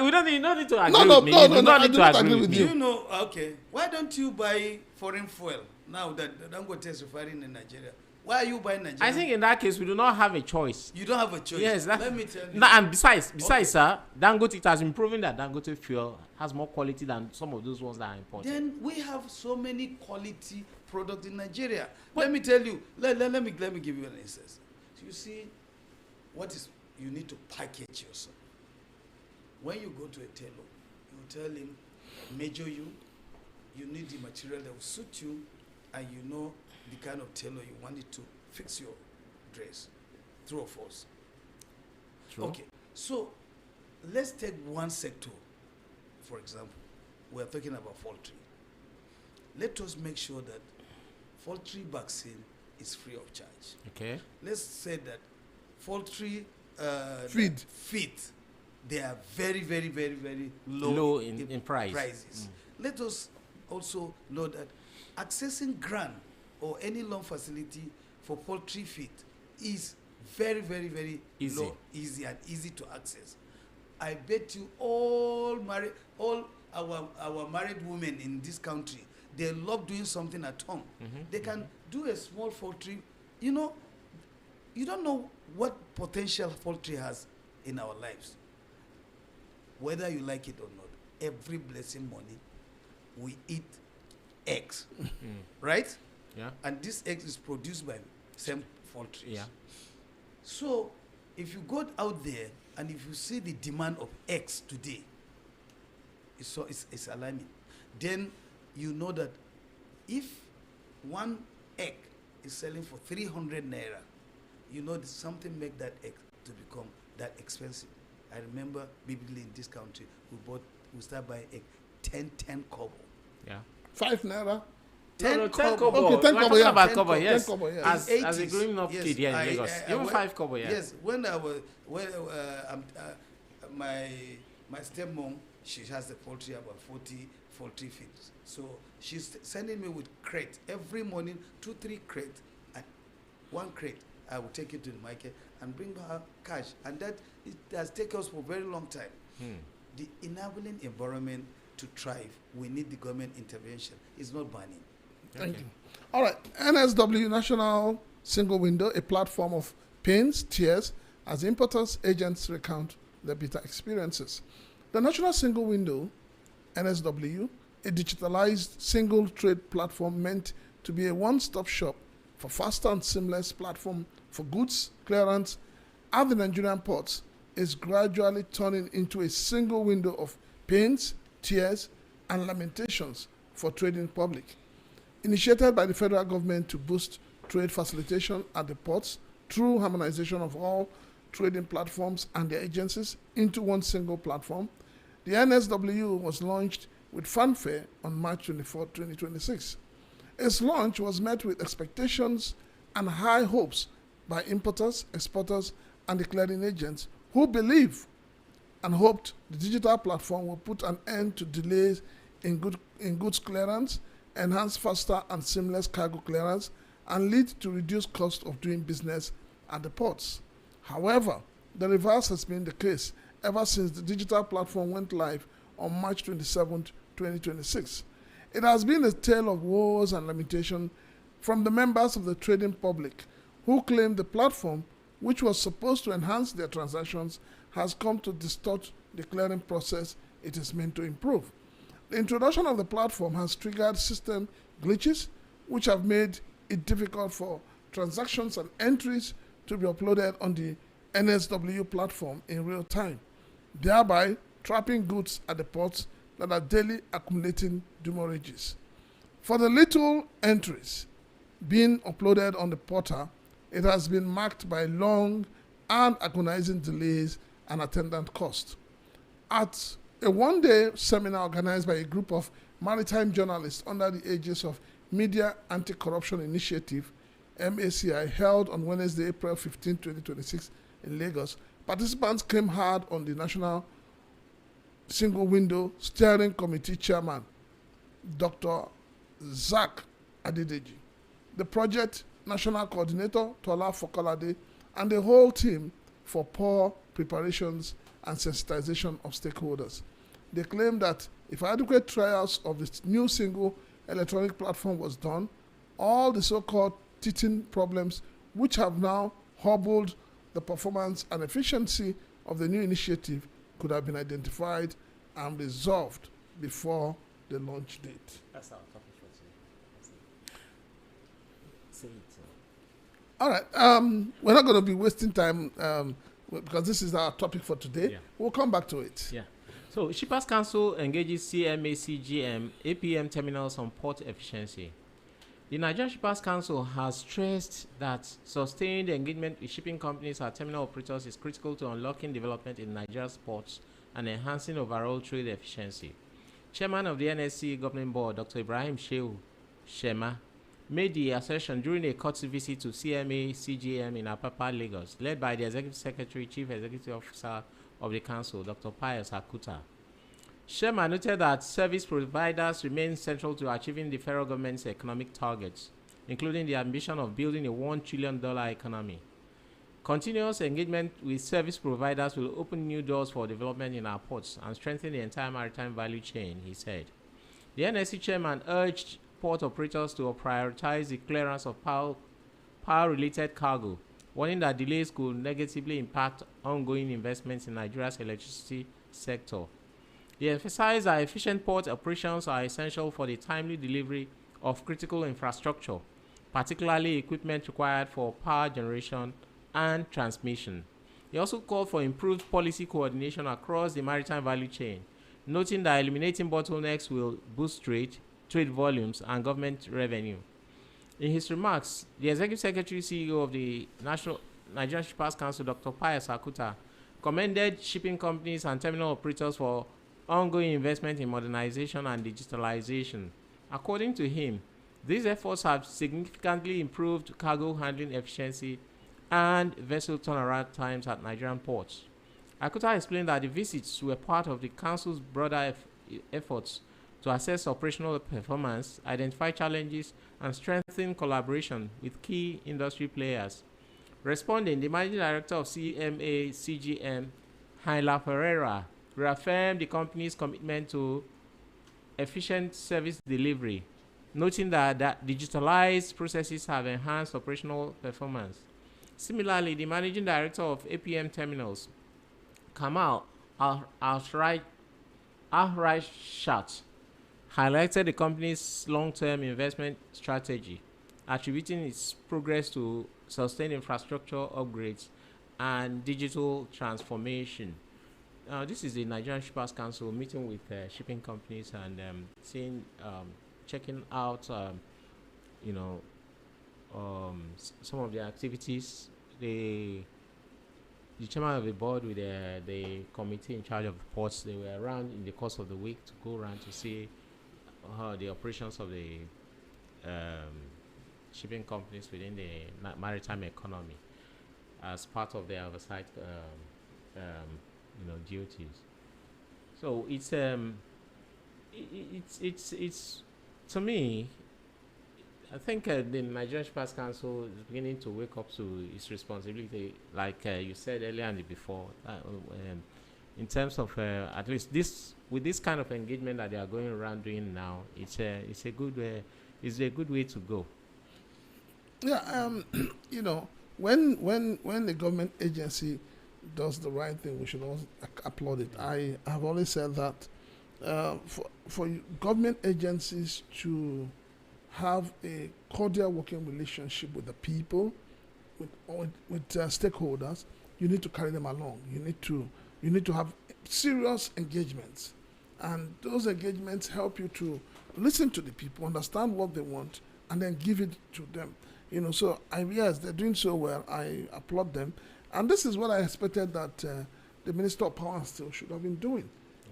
We don't need to agree with me. I do not agree with you. You know, okay, why don't you buy foreign fuel now that Dangote is refining in Nigeria? Why are you buying Nigeria? I think in that case, we do not have a choice. You don't have a choice. Yes. Let me tell you. No, and besides, sir, Dangote, it has been proven that Dangote fuel has more quality than some of those ones that are imported. Then we have so many quality products in Nigeria. Let me tell you. Let me give you an instance. So you see, you need to package yourself. When you go to a tailor, you tell him, measure you. You need the material that will suit you, and you know the kind of tailor you want it to fix your dress. True or false? True. Okay, so let's take one sector, for example. We're talking about poultry. Let us make sure that poultry vaccine is free of charge. Okay. Let's say that poultry feed, they are very, very, very, very low in prices. Let us also know that accessing grant or any loan facility for poultry feed is very, very, very easy and easy to access. I bet you all our married women in this country, they love doing something at home. They can do a small poultry. You know, you don't know what potential poultry has in our lives. Whether you like it or not, every blessing morning, we eat eggs, right? Yeah. And this egg is produced by same poultry. Yeah. So if you go out there and if you see the demand of eggs today, it's alarming. Then you know that if one egg is selling for 300 naira, you know that something make that egg to become that expensive. I remember vividly in this country, we started buying egg 10 kobo. Yeah. 5 naira. 10 kobo. Okay, 10 kobo, yeah. About kobo, yes. 10 kobo, yeah. As a growing up kid here in Lagos. Even 5 kobo, yeah. Yes, when I was, my stepmom, she has the poultry, about 40 poultry feeds. So she's sending me with crate every morning, 2-3 crates, and 1 crate. I will take it to the market and bring her cash, and that it has taken us for a very long time. The enabling environment to thrive, we need the government intervention. It's not banning. Thank you. All right, NSW, National Single Window, a platform of pains, tears, as importers, agents recount their bitter experiences. The National Single Window, NSW, a digitalized single trade platform meant to be a one-stop shop for faster and seamless platform for goods clearance at the Nigerian ports, is gradually turning into a single window of pains, tears, and lamentations for trading public. Initiated by the federal government to boost trade facilitation at the ports through harmonization of all trading platforms and their agencies into one single platform. The NSW was launched with fanfare on March 24, 2026. Its launch was met with expectations and high hopes by importers, exporters, and the clearing agents who believe and hoped the digital platform will put an end to delays in goods clearance, enhance faster and seamless cargo clearance, and lead to reduced cost of doing business at the ports. However, the reverse has been the case ever since the digital platform went live on March 27, 2026. It has been a tale of woes and lamentation from the members of the trading public who claim the platform, which was supposed to enhance their transactions, has come to distort the clearing process it is meant to improve. The introduction of the platform has triggered system glitches, which have made it difficult for transactions and entries to be uploaded on the NSW platform in real time, thereby trapping goods at the ports that are daily accumulating demorages. For the little entries being uploaded on the portal, it has been marked by long and agonizing delays and attendant cost. At a one-day seminar organized by a group of maritime journalists under the aegis of Media Anti-Corruption Initiative, MACI, held on Wednesday, April 15, 2026 in Lagos, participants came hard on the National Single Window Steering Committee Chairman, Dr. Zach Adedeji, the project National Coordinator, Tola Fokolade, and the whole team for poor preparations and sensitization of stakeholders. They claim that if adequate trials of the new single electronic platform was done, all the so-called teething problems which have now hobbled the performance and efficiency of the new initiative could have been identified and resolved before the launch date. That's our topic for today. Say it. All right. We're not going to be wasting time because this is our topic for today. Yeah. We'll come back to it. Yeah. So, Shippers Council engages CMA, CGM, APM terminals on port efficiency. The Nigerian Shippers Council has stressed that sustained engagement with shipping companies and terminal operators is critical to unlocking development in Nigeria's ports and enhancing overall trade efficiency. Chairman of the NSC Governing Board, Dr. Ibrahim Shehu Shema, made the assertion during a courtesy visit to CMA CGM in Apapa, Lagos, led by the Executive Secretary, Chief Executive Officer of the Council, Dr. Pius Akuta. Shema noted that service providers remain central to achieving the federal government's economic targets, including the ambition of building a $1 trillion economy. Continuous engagement with service providers will open new doors for development in our ports and strengthen the entire maritime value chain, he said. The NSC chairman urged port operators to prioritize the clearance of power-related cargo, warning that delays could negatively impact ongoing investments in Nigeria's electricity sector. He emphasized that efficient port operations are essential for the timely delivery of critical infrastructure, particularly equipment required for power generation and transmission. He also called for improved policy coordination across the maritime value chain, noting that eliminating bottlenecks will boost trade volumes, and government revenue. In his remarks, the Executive Secretary CEO of the Nigerian Shippers Council, Dr. Pius Akuta, commended shipping companies and terminal operators for ongoing investment in modernization and digitalization. According to him, these efforts have significantly improved cargo handling efficiency and vessel turnaround times at Nigerian ports. Akuta explained that the visits were part of the Council's broader efforts to assess operational performance, identify challenges, and strengthen collaboration with key industry players. Responding, the Managing Director of CMA CGM, Haila Pereira, reaffirmed the company's commitment to efficient service delivery, noting that digitalized processes have enhanced operational performance. Similarly, the Managing Director of APM Terminals, Kamal Al-Raishat, highlighted the company's long-term investment strategy, attributing its progress to sustained infrastructure upgrades and digital transformation. This is the Nigerian Shippers Council meeting with shipping companies and checking out, some of their activities the chairman of the board with the committee in charge of the ports, they were around in the course of the week to go around to see how the operations of the shipping companies within the maritime economy as part of their oversight duties. So it's to me, I think the Nigerian Shippers Council is beginning to wake up to its responsibility, like you said earlier and before, in terms of at least with this kind of engagement that they are going around doing now. It's a good way to go. Yeah, when the government agency does the right thing, we should also applaud it. I have always said that for government agencies to have a cordial working relationship with the people, with stakeholders, you need to carry them along. You need to have serious engagements, and those engagements help you to listen to the people, understand what they want, and then give it to them. So yes, they're doing so well. I applaud them, and this is what I expected that the Minister of Power and Steel should have been doing.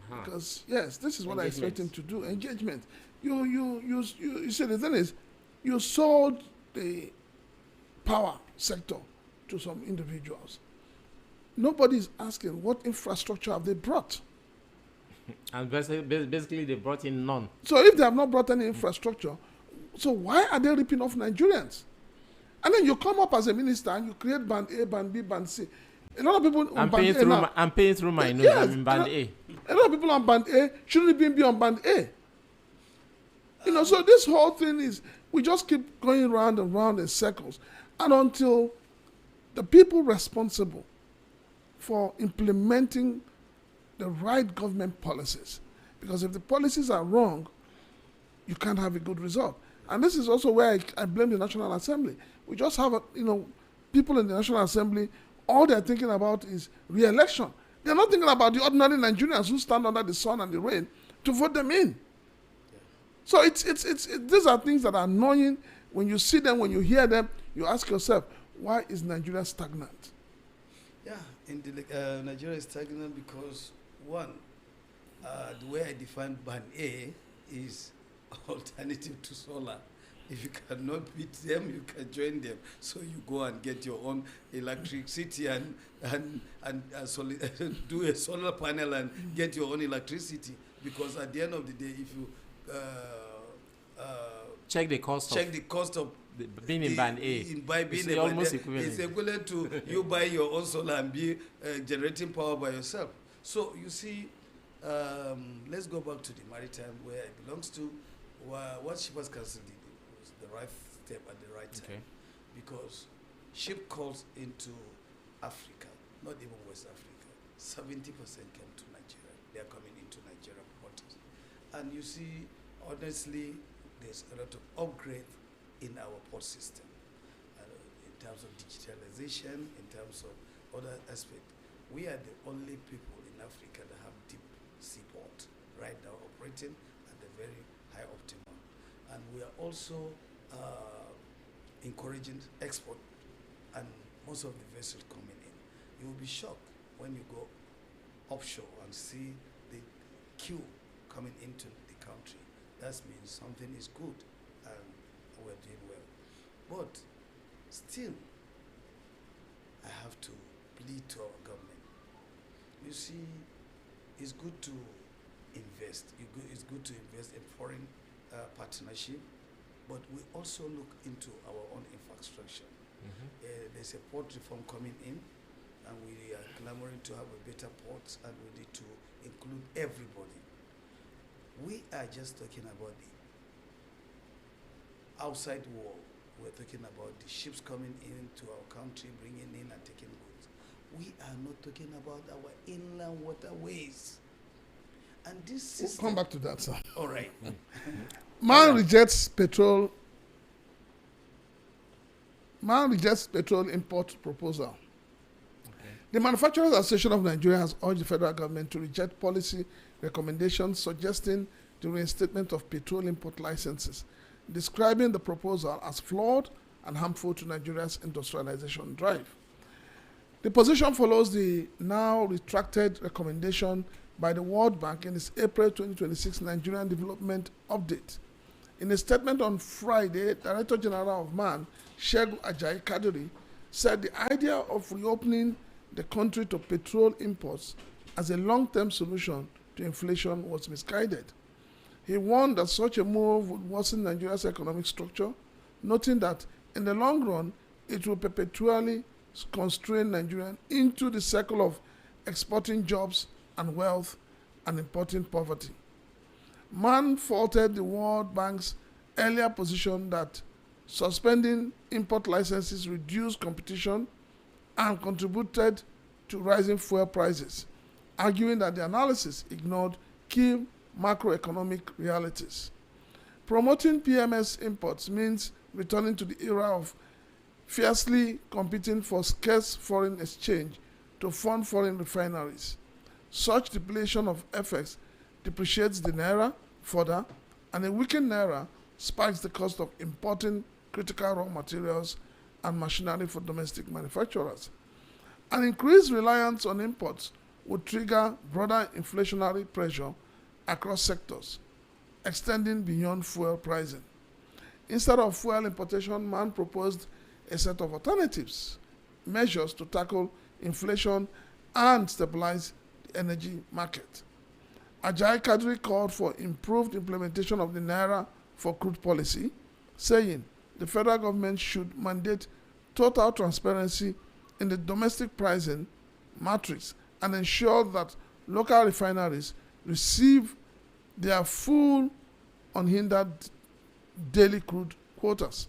Because yes, this is what I expect him to do. Engagement. You see, the thing is, you sold the power sector to some individuals. Nobody is asking what infrastructure have they brought. And basically they brought in none. So if they have not brought any infrastructure, so why are they ripping off Nigerians? And then you come up as a minister and you create band A, band B, band C. A lot of people on band A now. I'm paying through my nose. Yes, I'm in band A. A lot of people on band A shouldn't even be on band A. So this whole thing is, we just keep going round and round in circles. And until the people responsible for implementing the right government policies, because if the policies are wrong, you can't have a good result. And this is also where I blame the National Assembly. We just have, people in the National Assembly, all they're thinking about is re-election. They're not thinking about the ordinary Nigerians who stand under the sun and the rain to vote them in. So these are things that are annoying. When you see them, when you hear them, you ask yourself, why is Nigeria stagnant? Yeah, Nigeria is stagnant because, one, the way I define band A is alternative to solar. If you cannot beat them, you can join them. So you go and get your own electricity and do a solar panel and get your own electricity. Because at the end of the day, if you check the cost of being in band A, it's almost equivalent. It's equivalent to you buy your own solar and be generating power by yourself. So you see, let's go back to the Maritime where it belongs to. What Shippers Council did was the right step at the right time, because ship calls into Africa, not even West Africa. 70% came to Nigeria. They are coming into Nigeria ports, and you see, honestly, there's a lot of upgrade in our port system, in terms of digitalization, in terms of other aspects. We are the only people in Africa that have deep seaport right now operating at the very high optimum. And we are also encouraging export, and most of the vessels coming in. You will be shocked when you go offshore and see the queue coming into the country. That means something is good and we're doing well. But still, I have to plead to our government. You see, it's good to invest. It's good to invest in foreign partnership, but we also look into our own infrastructure. There's a port reform coming in, and we are clamoring to have a better port, and we need to include everybody. We are just talking about the outside wall. We're talking about the ships coming into our country, bringing in and taking goods. We are not talking about our inland waterways. And this system... We'll come back to that, sir. All right. Man rejects petrol import proposal. The Manufacturers Association of Nigeria has urged the federal government to reject policy recommendations suggesting the reinstatement of petrol import licenses, describing the proposal as flawed and harmful to Nigeria's industrialization drive. The position follows the now retracted recommendation by the World Bank in its April 2026 Nigerian Development Update. In a statement on Friday, Director General of MAN, Segun Ajayi Kadiri, said the idea of reopening the country to petrol imports as a long-term solution to inflation was misguided. He warned that such a move would worsen Nigeria's economic structure, noting that in the long run, it will perpetually constrain Nigeria into the circle of exporting jobs and wealth and importing poverty. MAN faulted the World Bank's earlier position that suspending import licenses reduced competition and contributed to rising fuel prices, arguing that the analysis ignored key macroeconomic realities. Promoting PMS imports means returning to the era of fiercely competing for scarce foreign exchange to fund foreign refineries. Such depletion of FX depreciates the naira further, and a weakened naira spikes the cost of importing critical raw materials and machinery for domestic manufacturers. An increased reliance on imports would trigger broader inflationary pressure across sectors, extending beyond fuel pricing. Instead of fuel importation, MAN proposed a set of alternatives, measures to tackle inflation and stabilize the energy market. Ajayi Kadri called for improved implementation of the Naira for crude policy, saying the federal government should mandate total transparency in the domestic pricing matrix and ensure that local refineries receive their full unhindered daily crude quotas.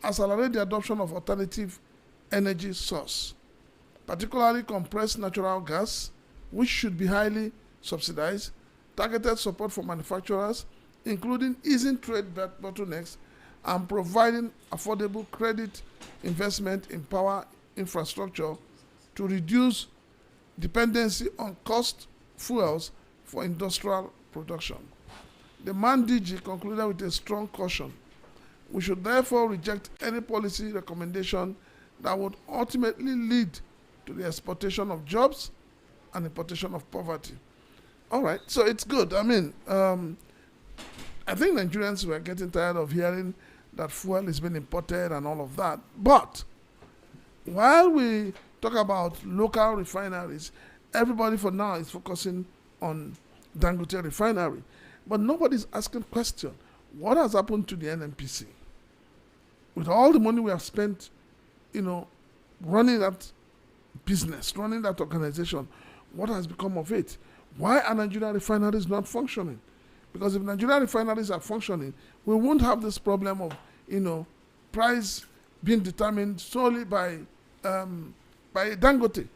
Accelerate the adoption of alternative energy source, particularly compressed natural gas, which should be highly subsidized, targeted support for manufacturers, including easing trade bottlenecks and providing affordable credit investment in power infrastructure to reduce dependency on cost fuels for industrial production. The MAN DG concluded with a strong caution. We should therefore reject any policy recommendation that would ultimately lead to the exportation of jobs and importation of poverty. All right, so it's good. I mean, I think Nigerians were getting tired of hearing that fuel is being imported and all of that. But while we talk about local refineries, everybody for now is focusing on Dangote refinery. But nobody's asking question, what has happened to the NNPC? With all the money we have spent, running that business, running that organization, what has become of it? Why are Nigerian refineries not functioning? Because if Nigerian refineries are functioning, we won't have this problem of, price being determined solely by Dangote.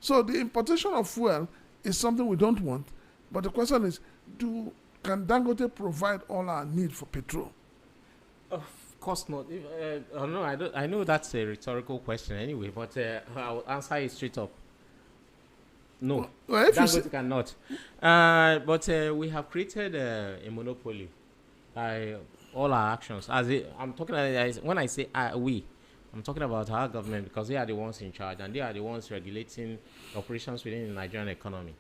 So the importation of fuel is something we don't want. But the question is, can Dangote provide all our need for petrol? Of course not. No, I know that's a rhetorical question anyway, but I'll answer it straight up. No, well, Dangote cannot. But we have created a monopoly by all our actions. When I say we, I'm talking about our government because they are the ones in charge and they are the ones regulating operations within the Nigerian economy.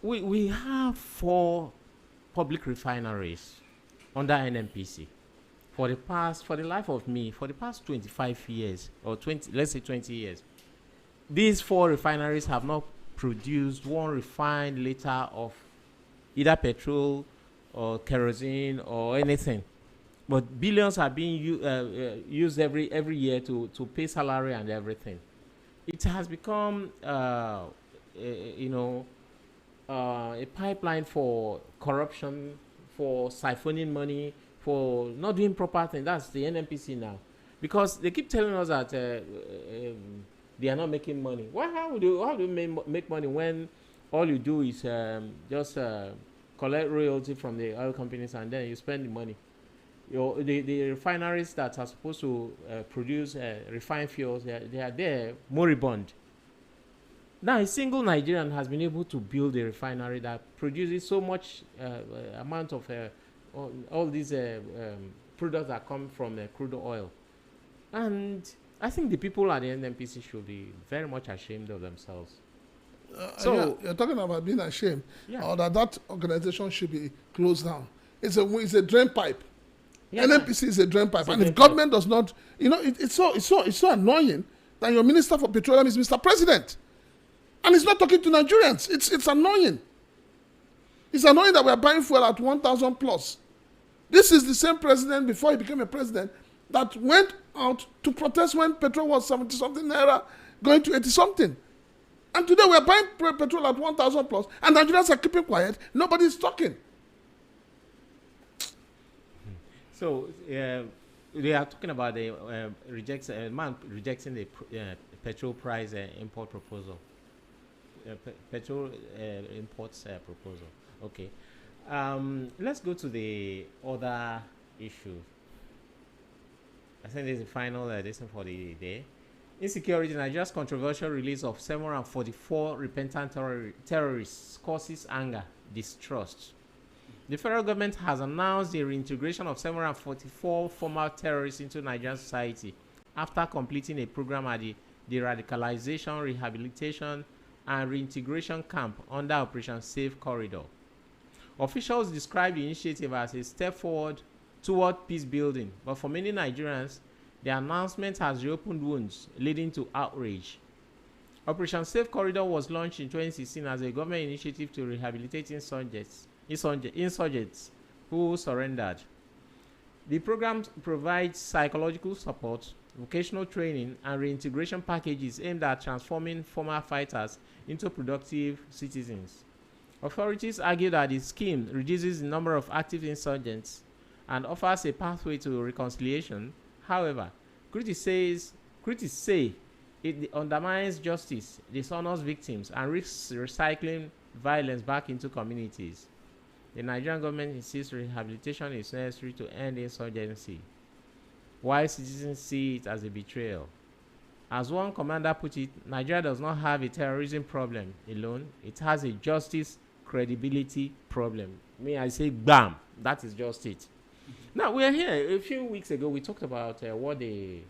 We have 4 public refineries under NNPC for the life of me, for the past 25 years or 20 years. These 4 refineries have not produced one refined liter of either petrol or kerosene or anything. But billions are being used every year to pay salary and everything. It has become a pipeline for corruption, for siphoning money, for not doing proper things. That's the NNPC now. Because they keep telling us that they are not making money. How do you make money when all you do is just collect royalty from the oil companies and then you spend the money? The refineries that are supposed to produce refined fuels, they are there moribund. Now, a single Nigerian has been able to build a refinery that produces so much amount of all these products that come from crude oil. And I think the people at the NNPC should be very much ashamed of themselves. So you're talking about being ashamed, or that organization should be closed down. It's a drain pipe. Yeah, NNPC is a drain pipe, and if government does not, it's so annoying that your minister for petroleum is Mr. President, and he's not talking to Nigerians. It's annoying. It's annoying that we are buying fuel at 1,000 plus. This is the same president before he became a president that went out to protest when petrol was 70 something naira, going to 80 something. And today we are buying petrol at 1,000 plus, and Nigerians are keeping quiet. Nobody is talking. So they are talking about the man rejecting the petrol price import proposal. Petrol imports proposal. Okay. Let's go to the other issue. I think this is the final lesson for the day. Insecurity, Nigeria's controversial release of 744 repentant terrorists causes anger, distrust. The federal government has announced the reintegration of 744 former terrorists into Nigerian society after completing a program at the Radicalization, Rehabilitation, and Reintegration Camp under Operation Safe Corridor. Officials describe the initiative as a step forward toward peace building, but for many Nigerians, the announcement has reopened wounds, leading to outrage. Operation Safe Corridor was launched in 2016 as a government initiative to rehabilitate insurgents who surrendered. The program provides psychological support, vocational training, and reintegration packages aimed at transforming former fighters into productive citizens. Authorities argue that the scheme reduces the number of active insurgents and offers a pathway to reconciliation. However, critics say it undermines justice, dishonors victims, and risks recycling violence back into communities. The Nigerian government insists rehabilitation is necessary to end insurgency, while citizens see it as a betrayal. As one commander put it, Nigeria does not have a terrorism problem alone, it has a justice credibility problem. May I say, bam, that is just it. Now, we're here. A few weeks ago, we talked about what the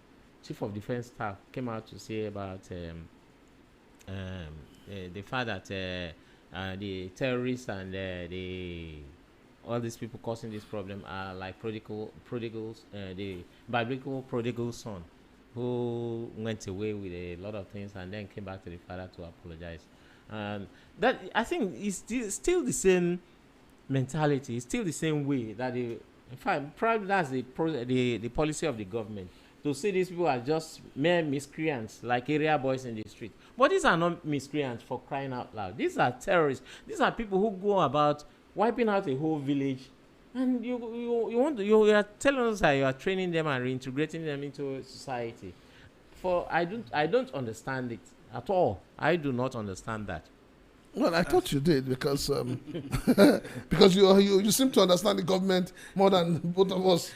Chief of Defense Staff came out to say about the fact that the terrorists and all these people causing this problem are like prodigals, the biblical prodigal son who went away with a lot of things and then came back to the father to apologize. That, I think, is still the same mentality. It's still the same way that in fact, probably that's the policy of the government, to see these people as just mere miscreants, like area boys in the street. But these are not miscreants, for crying out loud. These are terrorists. These are people who go about wiping out a whole village, and you are telling us that you are training them and reintegrating them into society. I don't understand it at all. I do not understand that. Well, I thought you did because because you seem to understand the government more than both of us.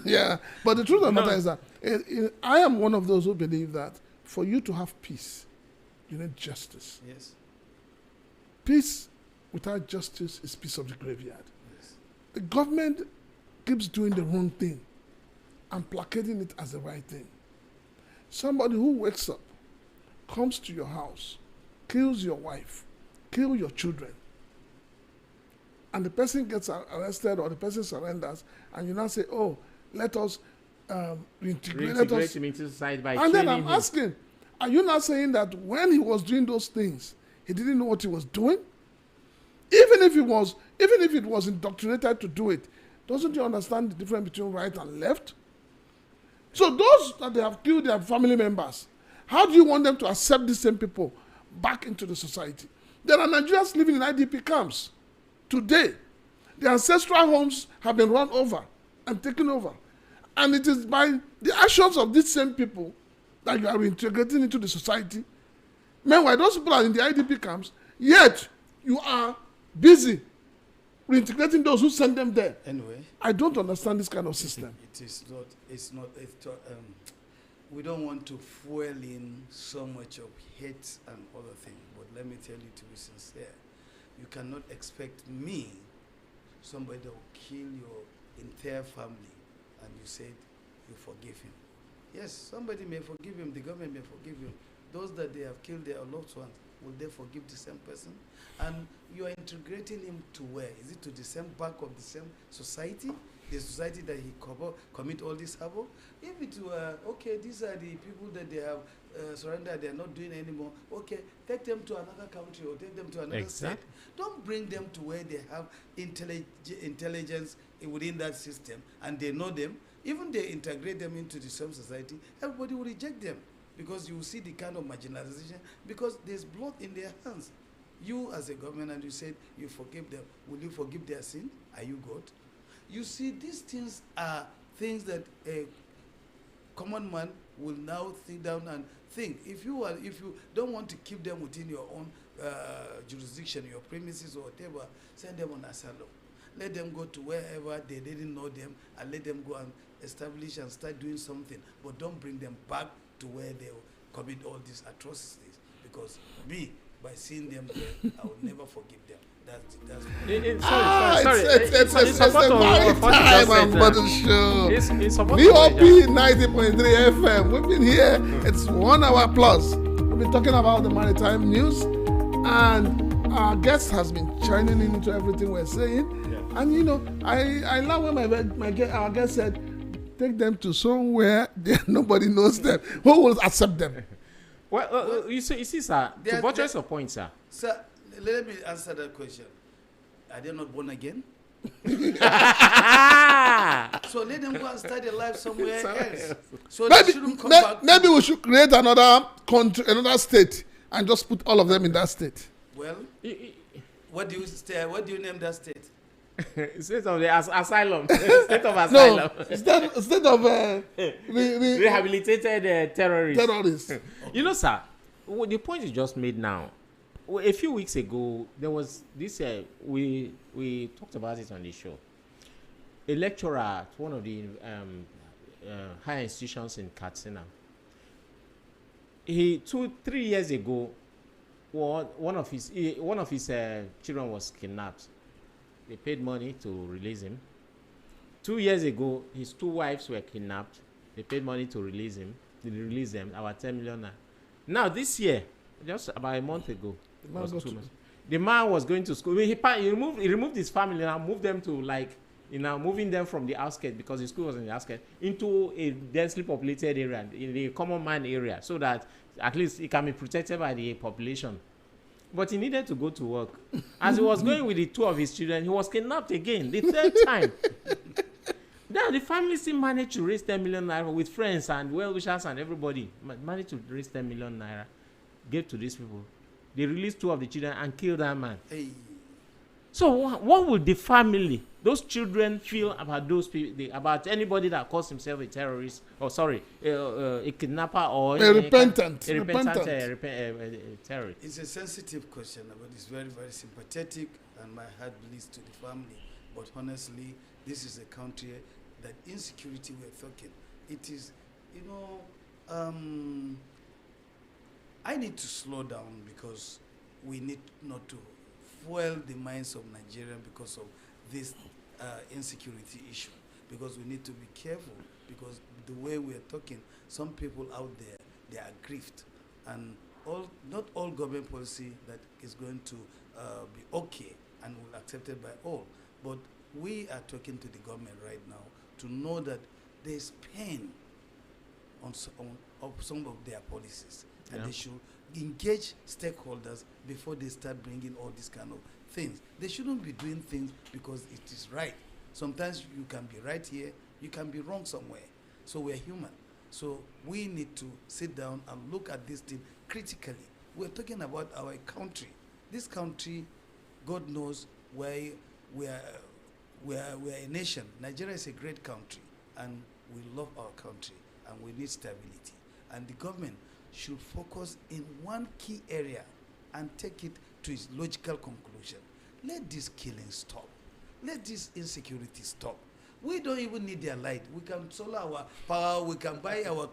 Yeah, but the truth of the matter is that I am one of those who believe that for you to have peace, you need justice. Yes. Peace without justice is peace of the graveyard. Yes. The government keeps doing the wrong thing and placating it as the right thing. Somebody who wakes up, comes to your house, kills your wife, kill your children, and the person gets arrested or the person surrenders, and you now say, oh, let us reintegrate him into society by and then I'm him. asking, are you not saying that when he was doing those things, he didn't know what he was doing? Even if it was indoctrinated to do it, doesn't he understand the difference between right and left? So those that they have killed their family members, how do you want them to accept these same people back into the society? There are Nigerians living in IDP camps today. Their ancestral homes have been run over and taken over. And it is by the actions of these same people that you are reintegrating into the society. Meanwhile, those people are in the IDP camps, yet you are busy reintegrating those who sent them there. Anyway, I don't understand this kind of system. We don't want to fuel in so much of hate and other things, but let me tell you, to be sincere, you cannot expect me, somebody that will kill your entire family, and you said you forgive him. Yes, somebody may forgive him, the government may forgive him. Those that they have killed their loved ones, will they forgive the same person? And you are integrating him to where? Is it to the same back of the same society? The society that he commit all this havoc? If it were, okay, these are the people that they have surrendered, they are not doing anymore, okay, take them to another country or take them to another state. Don't bring them to where they have intelligence within that system and they know them. Even they integrate them into the same society, everybody will reject them because you will see the kind of marginalization because there's blood in their hands. You as a government, and you said you forgive them. Will you forgive their sin? Are you God? You see, these things are things that a common man will now sit down and think. If you don't want to keep them within your own jurisdiction, your premises or whatever, send them on asylum. Let them go to wherever they didn't know them and let them go and establish and start doing something. But don't bring them back to where they commit all these atrocities. Because me, by seeing them there, I will never forgive them. That's it's the Maritime and Bottle Show. VOP 90.3 FM. We've been here. It's 1 hour plus. We've been talking about the maritime news, and our guest has been chiming into everything we're saying. Yeah. And you know, I love when our guest said, take them to somewhere nobody knows them. Who will accept them? Well, you see, sir, to buttress your point, sir. Sir, let me answer that question. Are they not born again? So let them go and start their life somewhere else. So they shouldn't come back. Maybe we should create another country, another state, and just put all of them in that state. Well, what do you name that state? State of the asylum. State of asylum. No, state of rehabilitated terrorists. Okay. You know, sir, the point you just made now. A few weeks ago, there was this. We talked about it on the show. A lecturer at one of the higher institutions in Katsina. 3 years ago, one of his children was kidnapped. They paid money to release him. 2 years ago, his 2 wives were kidnapped. They paid money to release him. They released them, about 10 million. Now this year, just about a month ago, the man was going to school. He removed his family and moved them to moving them from the outskirts because the school was in the outskirts into a densely populated area, in the common man area, so that at least it can be protected by the population. But he needed to go to work. As he was going with the 2 of his children, he was kidnapped again, the 3rd time. Then the family still managed to raise 10 million naira with friends and well-wishers and everybody. Managed to raise 10 million naira, gave to these people. They released 2 of the children and killed that man. Hey. So what would the family, those children, feel about those people, about anybody that calls himself a terrorist, or a kidnapper, or a repentant terrorist? It's a sensitive question, but it's very, very sympathetic, and my heart bleeds to the family. But honestly, this is a country that insecurity we're talking. It is, I need to slow down because we need not to fuel the minds of Nigerians because of this insecurity issue. Because we need to be careful because the way we are talking, some people out there, they are grieved. And not all government policy that is going to be okay and will be accepted by all. But we are talking to the government right now to know that there's pain on some of their policies. And they should engage stakeholders before they start bringing all these kind of things. They shouldn't be doing things because it is right. Sometimes you can be right here, you can be wrong somewhere. So we're human. So we need to sit down and look at this thing critically. We're talking about our country. This country, God knows where we are a nation. Nigeria is a great country, and we love our country, and we need stability. And the government should focus in one key area and take it to its logical conclusion. Let this killing stop. Let this insecurity stop. We don't even need their light. We can solar our power, we can buy our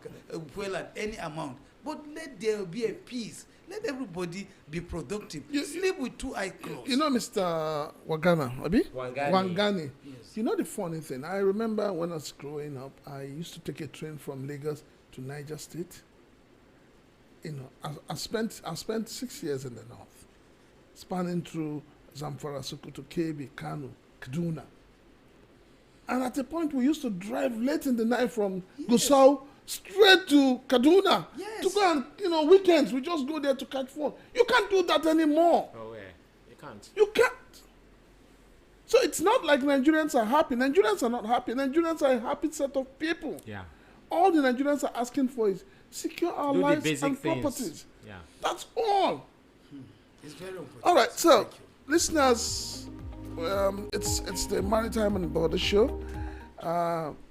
fuel at any amount. But let there be a peace. Let everybody be productive. Sleep with 2 eyes closed. You know, Mr. Wangani. Yes. You know the funny thing? I remember when I was growing up, I used to take a train from Lagos to Niger State. You know, I spent 6 years in the north, spanning through Zamfara, Sokoto, Kebbi, Kano, Kaduna. And at a point, we used to drive late in the night from Gusau straight to Kaduna to go and, you know, weekends. We just go there to catch phone. You can't do that anymore. Oh, yeah. You can't. You can't. So it's not like Nigerians are happy. Nigerians are not happy. Nigerians are a happy set of people. Yeah. All the Nigerians are asking for is secure our Do the lives basic and things. properties. Yeah. That's all. It's very important. All right, so Thank you. listeners, it's the Maritime and Border Show.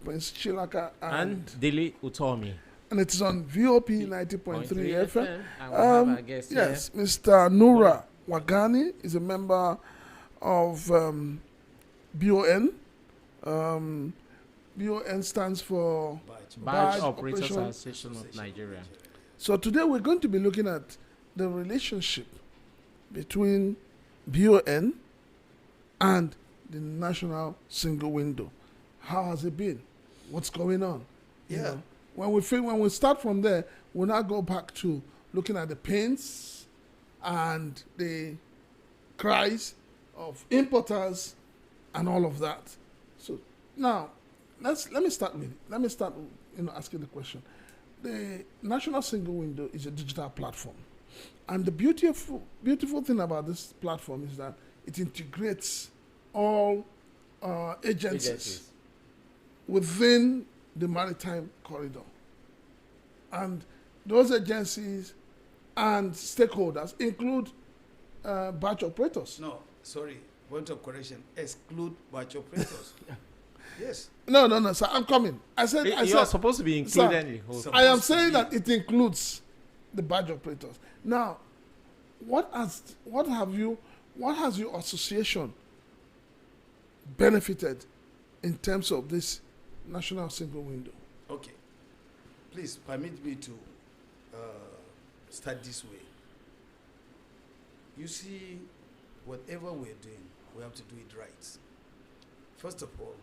Prince Chilaka And Dili Utomi. and it is on VOP 90.3 FM. And we have our guest Yes, Mr. Nura Wagani is a member of BON. BON stands for Barge Barge Operators Operation. Association of Nigeria. So today we're going to be looking at the relationship between BON and the National Single Window. How has it been? What's going on? You Yeah. know, when we start from there, we'll now go back to looking at the pains and the cries of importers and all of that. So now let me start asking the question. The National Single Window is a digital platform, and the beautiful thing about this platform is that it integrates all agencies within the maritime corridor. And those agencies and stakeholders include barge operators. No, sorry. Point of correction. Exclude barge operators. Yes. No, sir, I'm coming. I said You are supposed to be included Sir, in the whole. So- I am supposed to saying be. that it includes the barge operators. Now, what has your association benefited in terms of this National Single Window? Okay. Please permit me to start this way. You see, whatever we're doing, we have to do it right. First of all,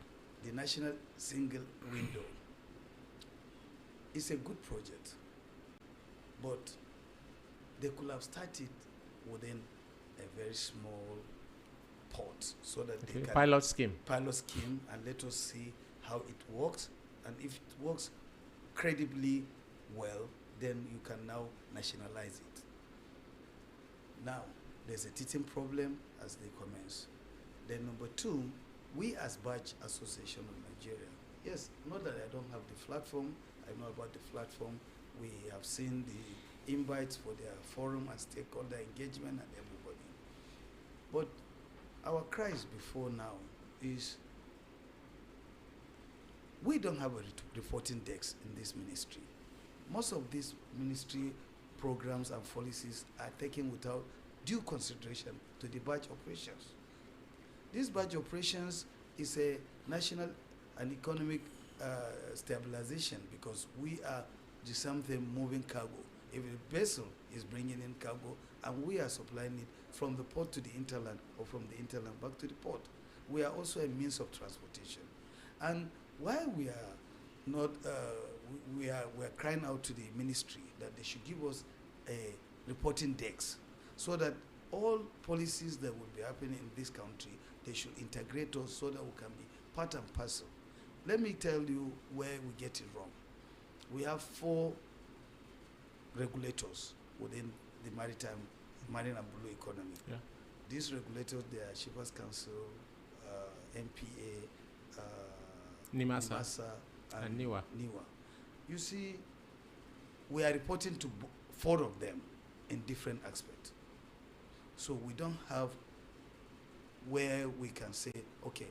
the National Single Window is a good project, but they could have started within a very small pot so that they can Pilot scheme. pilot scheme and let us see how it works, and if it works credibly well, then you can now nationalize it. Now, there's a teething problem as they commence. Then number two, we as Barge Association of Nigeria, yes, not that I don't have the platform, I know about the platform, we have seen the invites for their forum and stakeholder engagement and everybody. But our cries before now is we don't have a reporting desk in this ministry. Most of these ministry programs and policies are taken without due consideration to the barge operations. This barge operations is a national and economic stabilization because we are the something moving cargo. If a vessel is bringing in cargo and we are supplying it from the port to the hinterland or from the hinterland back to the port, we are also a means of transportation. And while we are not, we are crying out to the ministry that they should give us a reporting desk so that all policies that will be happening in this country, they should integrate us so that we can be part and parcel. Let me tell you where we get it wrong. We have 4 regulators within the marine and blue economy. Yeah. These regulators, they are Shippers Council, MPA, NIMASA and NIWA. You see, we are reporting to 4 of them in different aspects. So we don't have where we can say, okay,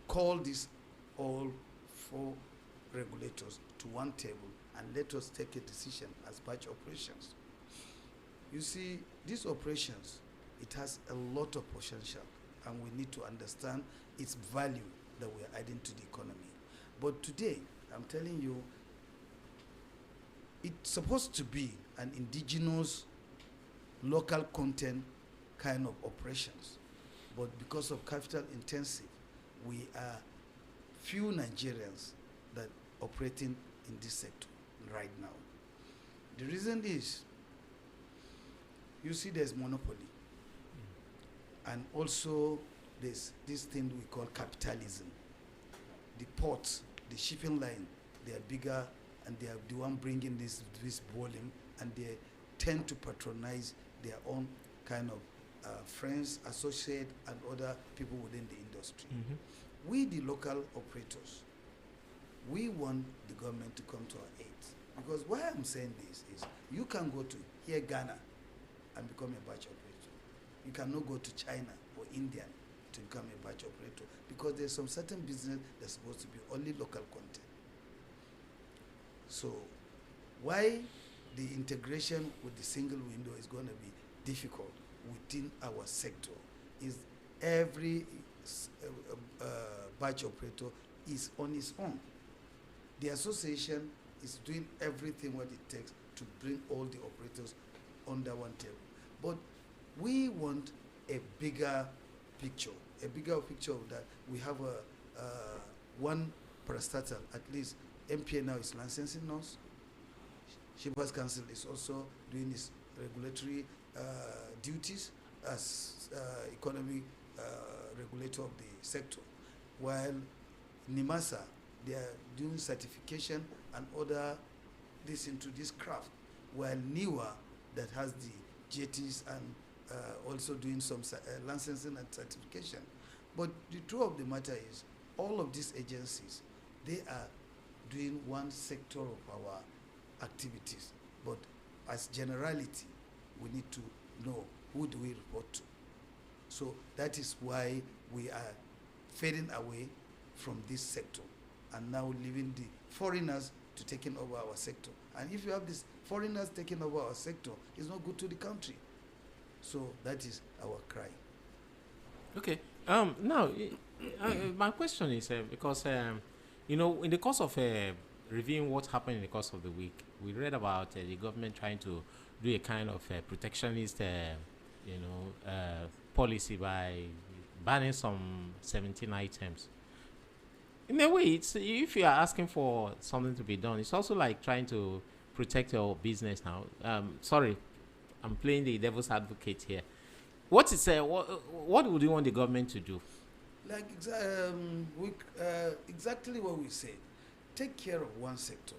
call these all 4 regulators to one table and let us take a decision as barge operations. You see, these operations, it has a lot of potential and we need to understand its value that we are adding to the economy. But today, I'm telling you, it's supposed to be an indigenous, local content kind of operations. But because of capital intensive, we are few Nigerians that operating in this sector. right now. The reason is, you see there's monopoly. And also there's this thing we call capitalism. The ports, the shipping line, they are bigger and they are the one bringing this volume, and they tend to patronize their own kind of friends, associates, and other people within the industry. We, the local operators, we want the government to come to our aid. Because why I'm saying this is, you can go to here Ghana and become a barge operator. You cannot go to China or India to become a barge operator, because there's some certain business that's supposed to be only local content. So why the integration with the single window is going to be difficult within our sector is every barge operator is on its own. The association is doing everything what it takes to bring all the operators under one table. But we want a bigger picture of that. We have one parastatal, at least MPA now is licensing us. Shippers Council is also doing its regulatory duties as economic regulator of the sector, while NIMASA, they are doing certification and other this into this craft, while NIWA, that has the jetties and also doing some licensing and certification. But the truth of the matter is, all of these agencies, they are doing one sector of our activities. But as generality, we need to know who do we report to. So that is why we are fading away from this sector and now leaving the foreigners to taking over our sector. And if you have these foreigners taking over our sector, it's not good to the country. So that is our cry. Okay. Now, my question is because you know, in the course of reviewing what happened in the course of the week, we read about the government trying to do a kind of protectionist, policy by banning some 17 items. In a way, it's, if you are asking for something to be done, it's also like trying to protect your business now. Sorry, I'm playing the devil's advocate here. What is what would you want the government to do? Like exactly what we say. Take care of one sector.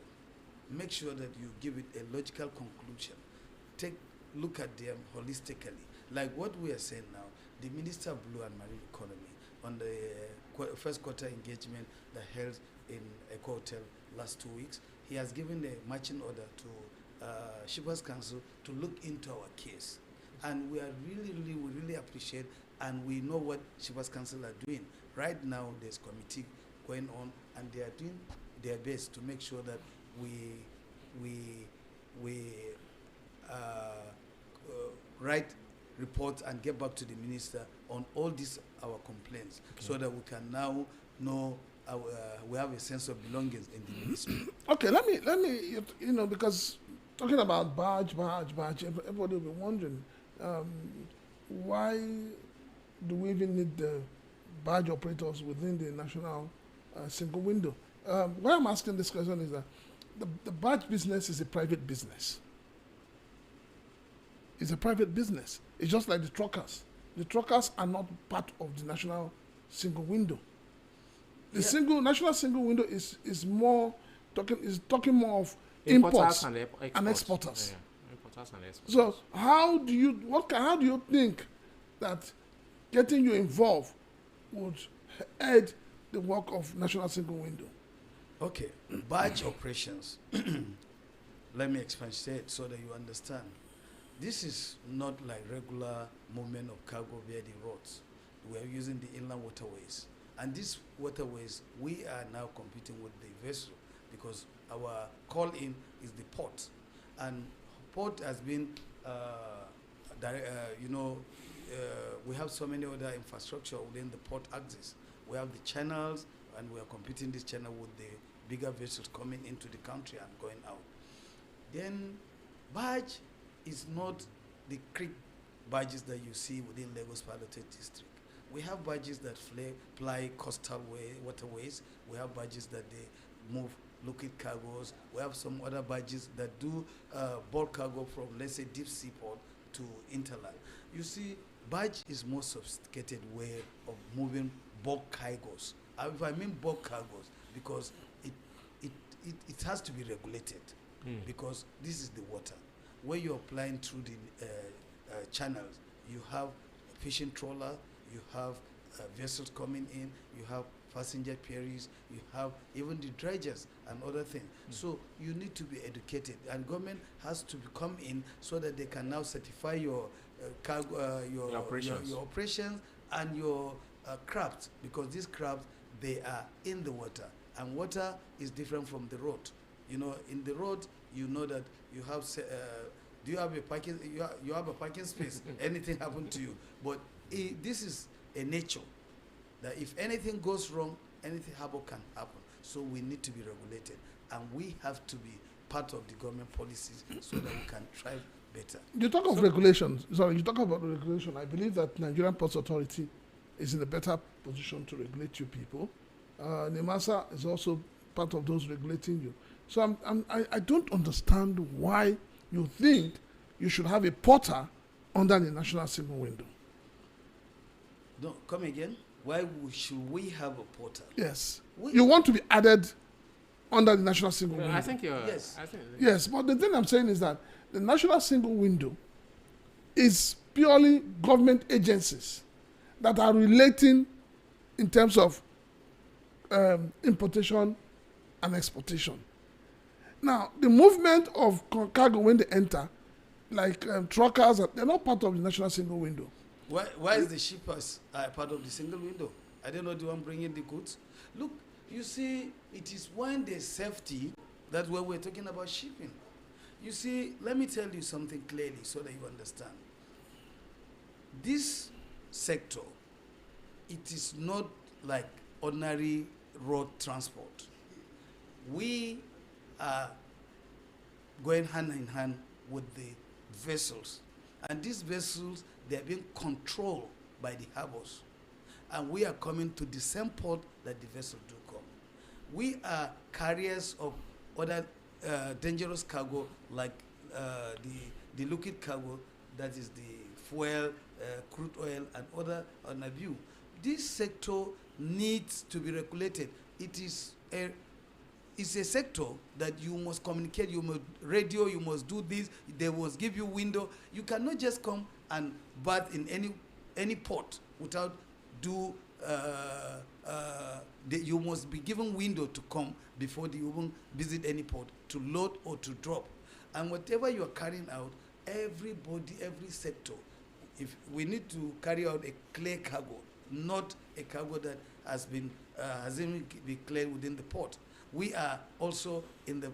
Make sure that you give it a logical conclusion. Look at them holistically. Like what we are saying now, the Minister of Blue and Marine Economy on the first quarter engagement that held in a hotel last 2 weeks, he has given a marching order to Shippers Council to look into our case. And we are really appreciate, and we know what Shippers Council are doing. Right now, there's committee going on, and they are doing their best to make sure that we write reports and get back to the minister on all these our complaints, so that we can now know we have a sense of belonging in the ministry. Okay, let me because talking about barge, everybody will be wondering why do we even need the barge operators within the national single window? Why I'm asking this question is that the barge business is a private business. It's a private business. It's just like the truckers. The truckers are not part of the national single window. The national single window is talking more of imports and exporters. Yeah. Importers and exporters. So how do you think that getting you involved would aid the work of national single window? Okay, barge operations. Let me expatiate so that you understand. This is not like regular movement of cargo via the roads. We are using the inland waterways. And these waterways, we are now competing with the vessel because our call-in is the port. And port has been, we have so many other infrastructure within the port axis. We have the channels, and we are competing this channel with the bigger vessels coming into the country and going out. Then barge is not the creek barges that you see within Lagos Piloted District. We have barges that ply coastal waterways. We have barges that they move liquid cargoes. We have some other barges that do bulk cargo from, let's say, deep sea port to interland. You see, barge is more sophisticated way of moving bulk cargoes. If I mean bulk cargoes, because it has to be regulated, because this is the water. When you're applying through the channels, you have a fishing trawler, you have vessels coming in, you have passenger ferries, you have even the dredgers and other things. So you need to be educated, and government has to come in so that they can now certify your cargo, your operations and your crafts, because these crafts, they are in the water, and water is different from the road. You know, in the road, you know that you have do you have a parking? You have a parking space. Anything happen to you, but this is a nature that if anything goes wrong, anything can happen. So we need to be regulated, and we have to be part of the government policies so that we can thrive better. You talk of regulations. Sorry, you talk about regulation. I believe that Nigerian Ports Authority is in a better position to regulate you people. NIMASA is also part of those regulating you. So I don't understand why you think you should have a porter under the national single window. No, come again. Why should we have a porter? Yes. You want to be added under the national single window. I think you're... Yes. Yes, but the thing I'm saying is that the national single window is purely government agencies that are relating in terms of importation and exportation. Now, the movement of cargo when they enter, like truckers, they're not part of the national single window. Why is the shippers part of the single window? I don't know the one bringing the goods. Look, you see, it is when there's safety that when we're talking about shipping. You see, let me tell you something clearly so that you understand. This sector, it is not like ordinary road transport. We are going hand in hand with the vessels. And these vessels, they are being controlled by the harbors. And we are coming to the same port that the vessels do come. We are carriers of other dangerous cargo, like the liquid cargo, that is the fuel, crude oil, and other on a view. This sector needs to be regulated. It's a sector that you must communicate, you must radio, you must do this, they must give you window. You cannot just come and bath in any port without you must be given window to come before you even visit any port to load or to drop. And whatever you are carrying out, everybody, every sector, if we need to carry out a clear cargo, not a cargo that hasn't been cleared within the port. We are also in the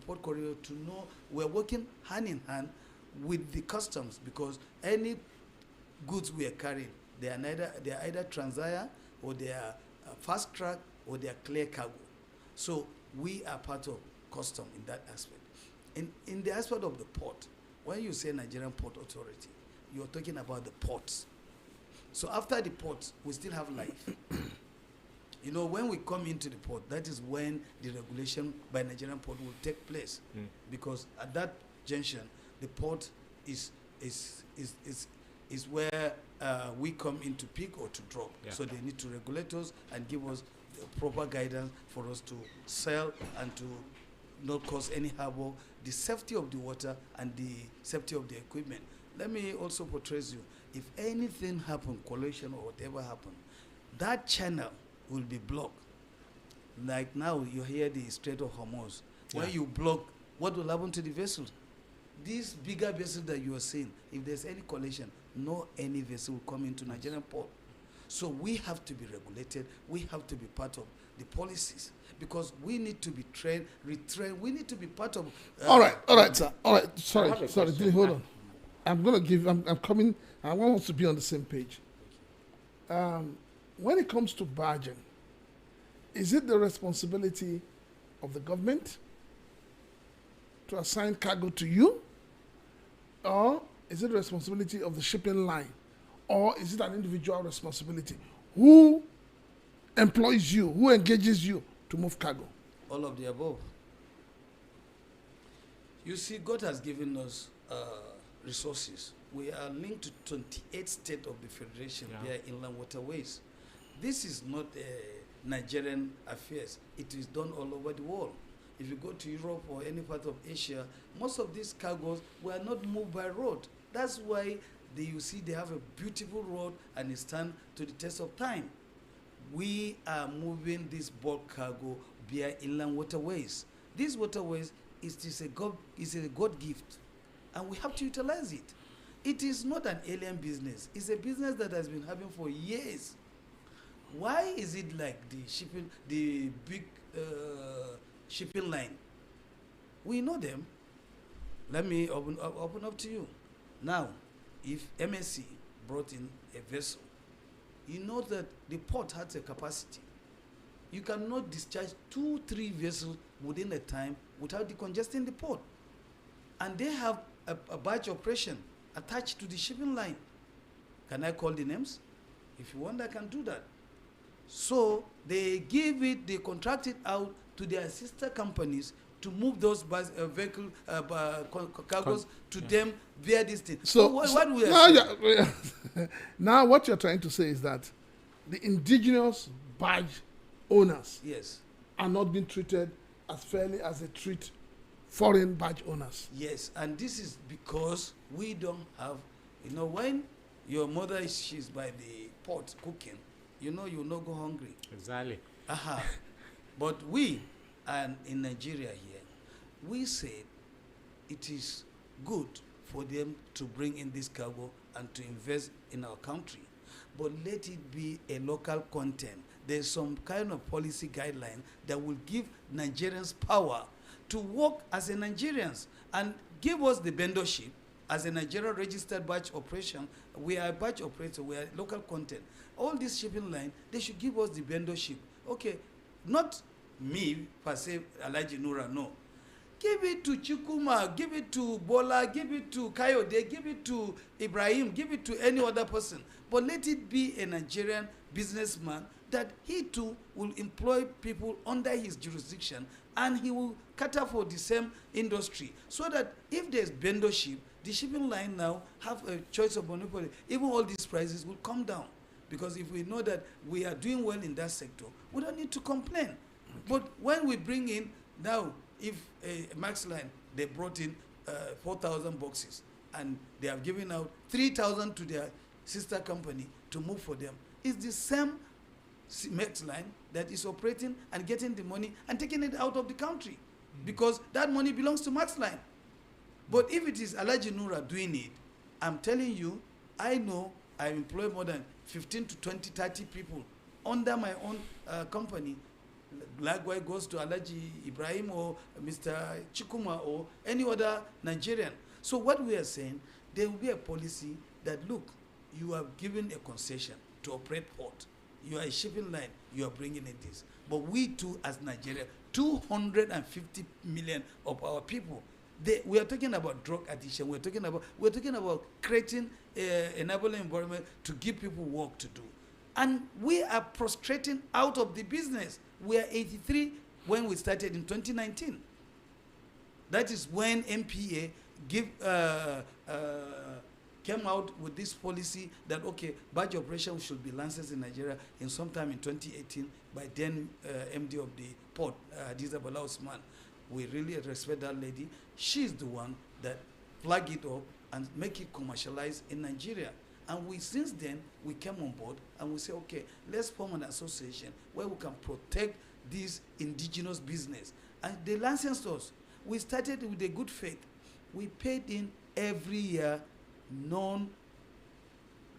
port corridor to know we're working hand in hand with the customs, because any goods we are carrying, they are either Transair, or they are fast track, or they are clear cargo. So we are part of custom in that aspect. In the aspect of the port, when you say Nigerian Port Authority, you're talking about the ports. So after the ports, we still have life. You know, when we come into the port, that is when the regulation by Nigerian port will take place, because at that junction, the port is where we come in to pick or to drop. Yeah. So they need to regulate us and give us the proper guidance for us to sail and to not cause any harbor, the safety of the water and the safety of the equipment. Let me also portray you. If anything happen, collision or whatever happen, that channel will be blocked. Like now, you hear the Strait of Hormuz. Yeah. When you block, what will happen to the vessels? These bigger vessels that you are seeing, if there's any collision, no any vessel will come into Nigerian port. So we have to be regulated. We have to be part of the policies, because we need to be trained, retrained. We need to be part of. All right, sir. All right, sorry, hold on. I'm coming. I want us to be on the same page. When it comes to barging, is it the responsibility of the government to assign cargo to you? Or is it the responsibility of the shipping line? Or is it an individual responsibility? Who employs you? Who engages you to move cargo? All of the above. You see, God has given us resources. We are linked to 28 states of the Federation, via inland waterways. This is not a Nigerian affairs. It is done all over the world. If you go to Europe or any part of Asia, most of these cargoes were not moved by road. That's why you see they have a beautiful road and it stands to the test of time. We are moving this bulk cargo via inland waterways. These waterways is a God gift, and we have to utilize it. It is not an alien business. It's a business that has been happening for years. Why is it like the big shipping line? We know them. Let me open up to you. Now, if MSC brought in a vessel, you know that the port has a capacity. You cannot discharge 2-3 vessels within a time without decongesting the port. And they have a barge operation attached to the shipping line. Can I call the names? If you want, I can do that. So they contract it out to their sister companies to move those cargoes to them via this thing. So, what we are now what you're trying to say is that the indigenous barge owners are not being treated as fairly as they treat foreign barge owners. Yes, and this is because we don't have, when your mother she's by the pot cooking, you'll not go hungry. Exactly. But we, and in Nigeria here, we said it is good for them to bring in this cargo and to invest in our country, but let it be a local content. There's some kind of policy guideline that will give Nigerians power to work as a Nigerians and give us the vendorship as a Nigerian registered barge operation. We are a barge operator, we are local content. All these shipping line, they should give us the vendorship. Okay, not me per se, Alhaji Nura, no. Give it to Chikuma, give it to Bola, give it to Kayode, give it to Ibrahim, give it to any other person. But let it be a Nigerian businessman that he too will employ people under his jurisdiction and he will cater for the same industry. So that if there's vendorship, the shipping line now have a choice of monopoly. Even all these prices will come down. Because if we know that we are doing well in that sector, we don't need to complain. But when we bring in now, if a Max Line, they brought in 4,000 boxes and they have given out 3,000 to their sister company to move for them, it's the same Max Line that is operating and getting the money and taking it out of the country because that money belongs to Max Line. But if it is Alhaji Nura doing it, I'm telling you, I know I employ more than 15 to 20, 30 people under my own company. Likewise goes to Alhaji Ibrahim or Mr. Chikuma or any other Nigerian. So what we are saying, there will be a policy that, look, you are given a concession to operate port. You are a shipping line, you are bringing in this. But we too, as Nigeria, 250 million of our people, we are talking about drug addiction, we're talking about creating enabling environment to give people work to do. And we are prostrating out of the business. We are 83 when we started in 2019. That is when MPA came out with this policy that, okay, barge operation should be licensed in Nigeria in sometime in 2018 by then MD of the port, Hadiza Bala Osman. We really respect that lady. She's the one that flag it up and make it commercialized in Nigeria. And since then, we came on board and we say, okay, let's form an association where we can protect this indigenous business. And they licensed us. We started with a good faith. We paid in every year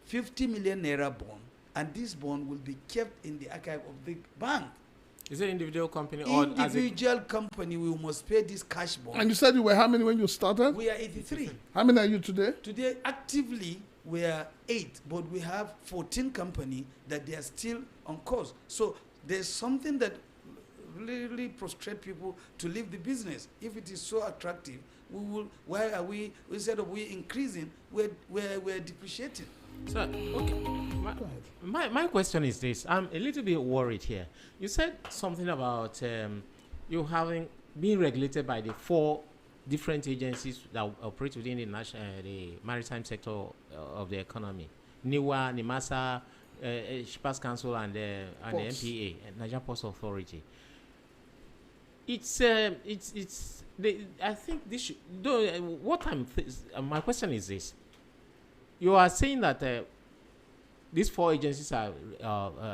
50 million naira bond, and this bond will be kept in the archive of the bank. Is it individual company or individual company? We must pay this cash bond. And you said you were how many when you started? We are 83. How many are you today? Today, actively, we are 8, but we have 14 companies that they are still on course. So there's something that really prostrate people to leave the business. If it is so attractive, we will. Why are we? Instead of we increasing, we're depreciating. So, okay. My question is this. I'm a little bit worried here. You said something about you having been regulated by the 4 different agencies that operate within the national, the maritime sector of the economy: NIWA, NIMASA, Shippers Council, and the MPA, Nigeria Ports Authority. I think this should. My question is this: you are saying that these 4 agencies are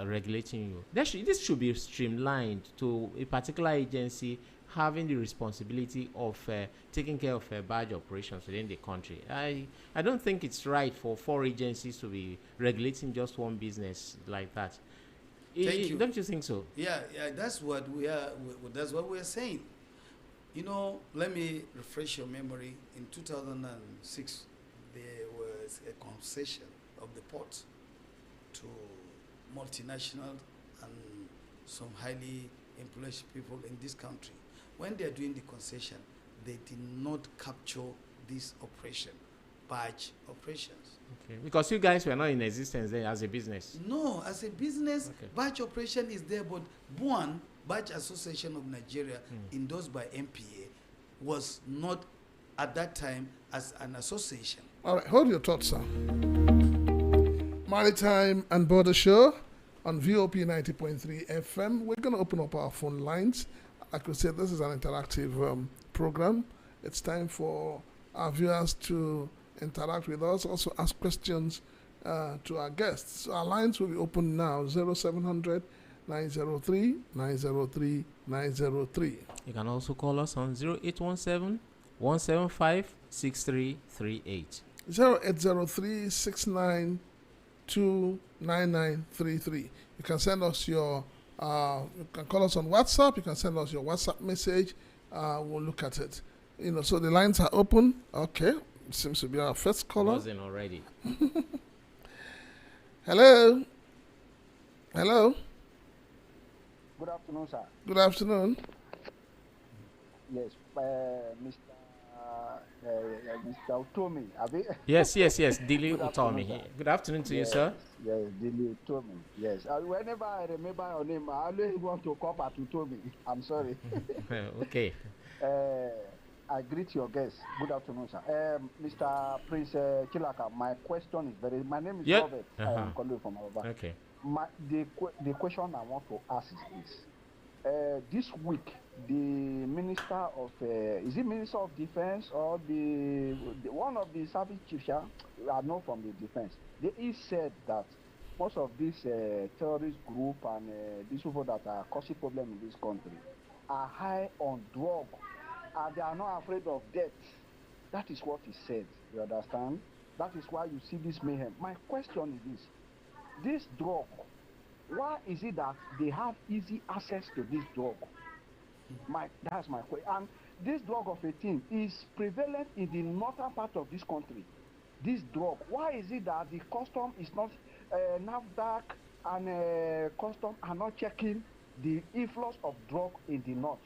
regulating you. This should be streamlined to a particular agency having the responsibility of taking care of barge operations within the country. I don't think it's right for 4 agencies to be regulating just one business like that. Thank you. Don't you think so? Yeah, that's what we are. That's what we are saying. Let me refresh your memory. In 2006, there was a concession of the port to multinational and some highly influential people in this country. When they are doing the concession, they did not capture this operation, barge operations. Okay, because you guys were not in existence then as a business. No, as a business, Okay. barge operation is there, but BUAN, Barge Association of Nigeria, endorsed by MPA, was not at that time as an association. All right, hold your thoughts, sir. Maritime and Border Show on VOP 90.3 FM. We're going to open up our phone lines. Like we said, this is an interactive program. It's time for our viewers to interact with us, also ask questions to our guests. So our lines will be open now, 0700 903 903 903. You can also call us on 0817 175 6338. 0803 692 9933. You can send us your you can call us on WhatsApp. You can send us your WhatsApp message. We'll look at it. So the lines are open. Okay, seems to be our first caller. Wasn't already. Hello. Hello. Good afternoon, sir. Good afternoon. Yes, Mr. Utomi. Yes. Dili Utomi. Good afternoon to you, sir. Yes, Dili Utomi. Yes. Whenever I remember your name, I always want to call at Utomi. I'm sorry. Okay. I greet your guests. Good afternoon, sir. Mr. Prince Chilaka, my question is my name is Robert. I'm calling from Alaba. Okay. The question I want to ask is this. This week, the Minister of, is it Minister of Defense or the one of the service chiefs, are not from the defense. He said that most of these terrorist group and these people that are causing problem in this country are high on drug and they are not afraid of death. That is what he said. You understand? That is why you see this mayhem. My question is this drug, why is it that they have easy access to this drug? That's my question. And this drug of 18 is prevalent in the northern part of this country. This drug, why is it that the custom is not, NAFDAC and custom are not checking the influx of drug in the north?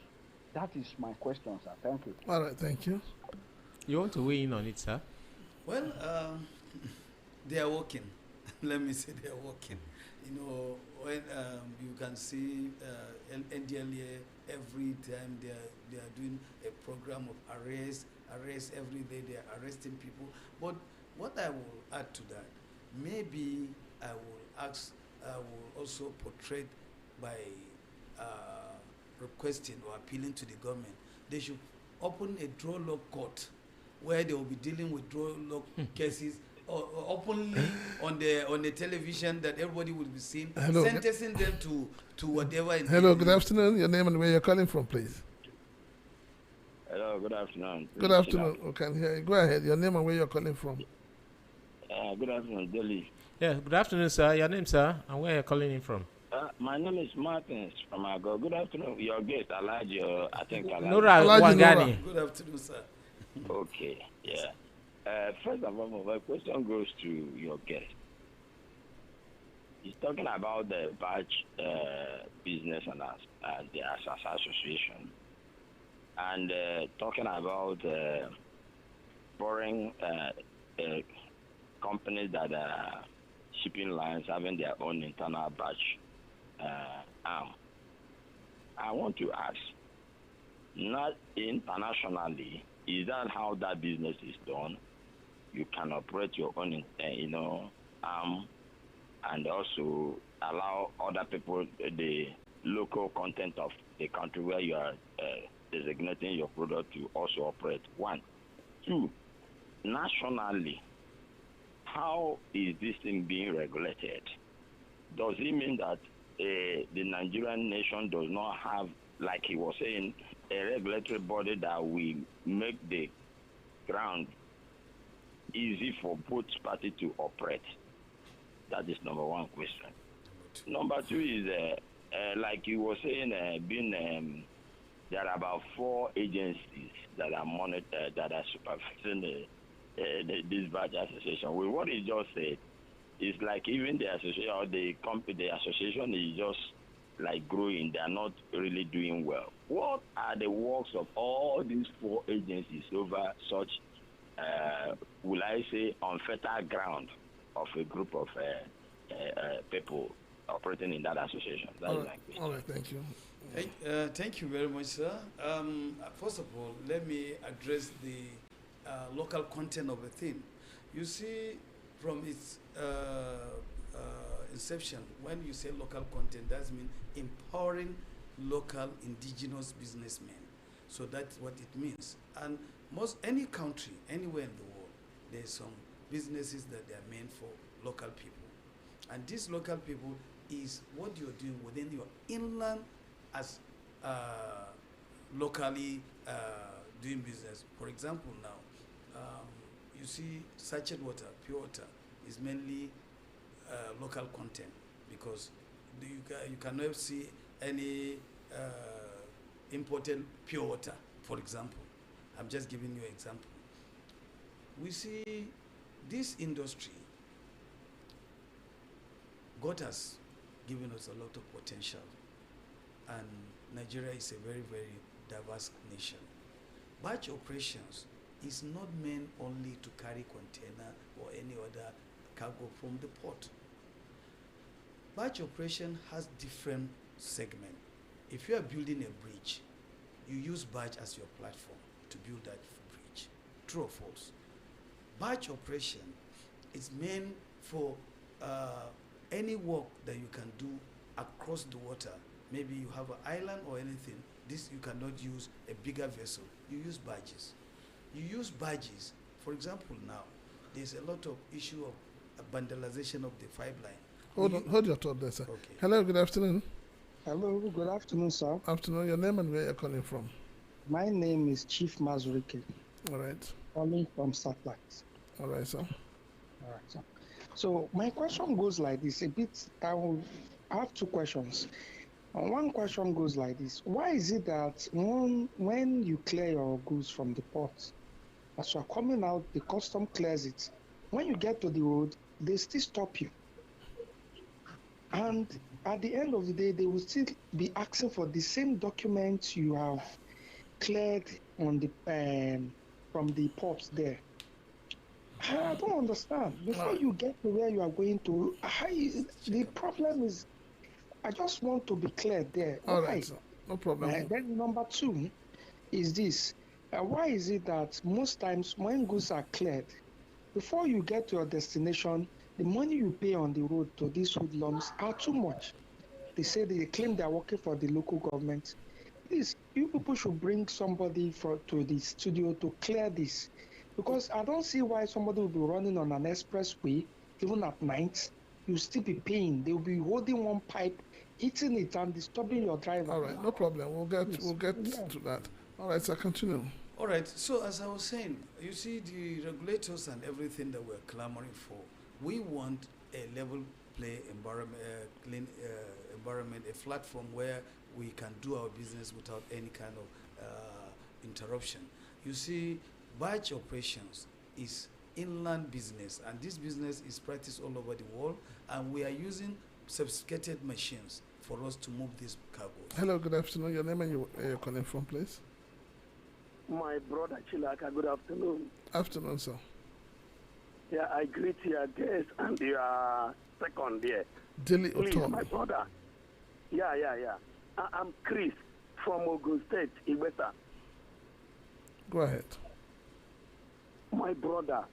That is my question, sir. Thank you. All right, thank you. You want to weigh in on it, sir? Well, they are working. Let me say they are working. When you can see NDLA every time they are doing a program of arrest every day. They are arresting people. But what I will add to that, maybe I will also portray by requesting or appealing to the government. They should open a draw lock court where they will be dealing with draw lock cases openly on the television that everybody will be seeing, sentencing them to whatever. Hello, good afternoon. Your name and where you're calling from, please. Hello, good afternoon. Good afternoon. Okay, hear you. Go ahead. Your name and where you're calling from. Good afternoon, Delhi. Yeah, good afternoon, sir. Your name, sir, and where you're calling in from? My name is Martins from Ago. Good afternoon. Your guest, Elijah, I think Elijah. Nura Wangani. Good afternoon, sir. Okay, yeah. First of all, my question goes to your guest. He's talking about the barge business and the association, and talking about foreign companies that are shipping lines having their own internal barge arm. I want to ask, not internationally. Is that how that business is done? You can operate your own, arm, and also allow other people the local content of the country where you are designating your product to also operate. One. Two, nationally, how is this thing being regulated? Does it mean that the Nigerian nation does not have, like he was saying, a regulatory body that will make the ground easy for both parties to operate? That is number one question. Number two is, like you were saying, there are about 4 agencies that are monitored, that are supervising this Barge association. With what he just said, it's like even the association or the association is just like growing. They are not really doing well. What are the works of all these 4 agencies over such, will I say, unfettered ground of a group of people operating in that association? That's my question. All right, thank you. Thank you very much, sir. First of all, let me address the local content of the thing. You see, from its inception, when you say local content, that means empowering local indigenous businessmen. So that's what it means. And any country, anywhere in the world, there's some businesses that they are meant for local people. And these local people is what you're doing within your inland as locally doing business. For example, now, you see sachet water, pure water, is mainly local content, because you cannot see any imported pure water, for example. I'm just giving you an example. We see this industry, God has given us a lot of potential, and Nigeria is a very, very diverse nation. Barge operations is not meant only to carry container or any other cargo from the port. Barge operation has different segments. If you are building a bridge, you use barge as your platform to build that bridge. True or false? Barge operation is meant for any work that you can do across the water. Maybe you have an island or anything. This you cannot use a bigger vessel. You use barges. You use barges. For example, now there's a lot of issue of vandalization of the pipeline. Hold your thought there, sir. Okay. Hello, good afternoon. Hello, good afternoon, sir. Afternoon. Your name and where you're calling from? My name is Chief Mazurike. All right. Calling from Satellite. All right, sir. All right, sir. So my question goes like this. I have 2 questions. One question goes like this. Why is it that when you clear your goods from the port, as you are coming out, the custom clears it. When you get to the road, they still stop you. And at the end of the day, they will still be asking for the same documents you have cleared on the from the ports there. I don't understand. Before you get to where you are going to, the problem is, I just want to be clear there. All right, sir. No problem. Then number 2 is this. Why is it that most times when goods are cleared, before you get to your destination, the money you pay on the road to these hoodlums are too much? They say they claim they are working for the local government. Please, you people should bring somebody to the studio to clear this. Because I don't see why somebody will be running on an expressway, even at night. You'll still be paying. They will be holding one pipe, hitting it, and disturbing your driver. All right, no problem. We'll get to that. All right, sir, continue. All right. So as I was saying, you see the regulators and everything that we're clamoring for. We want a level play environment, clean environment, a platform where we can do our business without any kind of interruption. You see, barge operations is inland business, and this business is practiced all over the world, and we are using sophisticated machines for us to move these cargos. Hello, good afternoon. Your name and you're calling from, please? My brother Chilaka, good afternoon. Afternoon, sir. Yeah, I greet your guest and your second there. Dilly Please, Otomi. my brother. Yeah. I'm Chris from Ogun State, Iweta. Go ahead. My brother,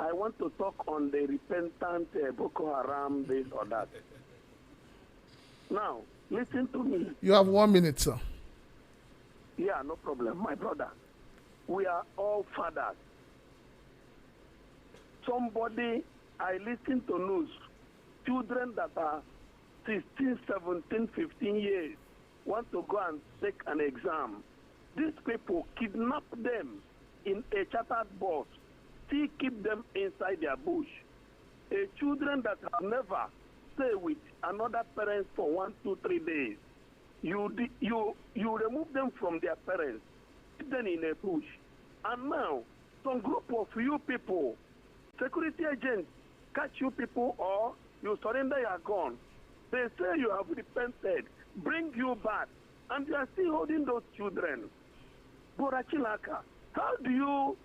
I want to talk on the repentant Boko Haram, this or that. Now, listen to me. You have 1 minute, sir. Yeah, no problem. My brother, we are all fathers. Somebody, I listen to news, children that are 16, 17, 15 years want to go and take an exam. These people kidnap them in a chartered bus, still keep them inside their bush. Children that have never stayed with another parent for 1, 2, 3 days. You remove them from their parents, put them in a bush. And now, some group of you people, security agents, catch you people or you surrender your gun. They say you have repented, bring you back, and you are still holding those children. Borachilaka, how do you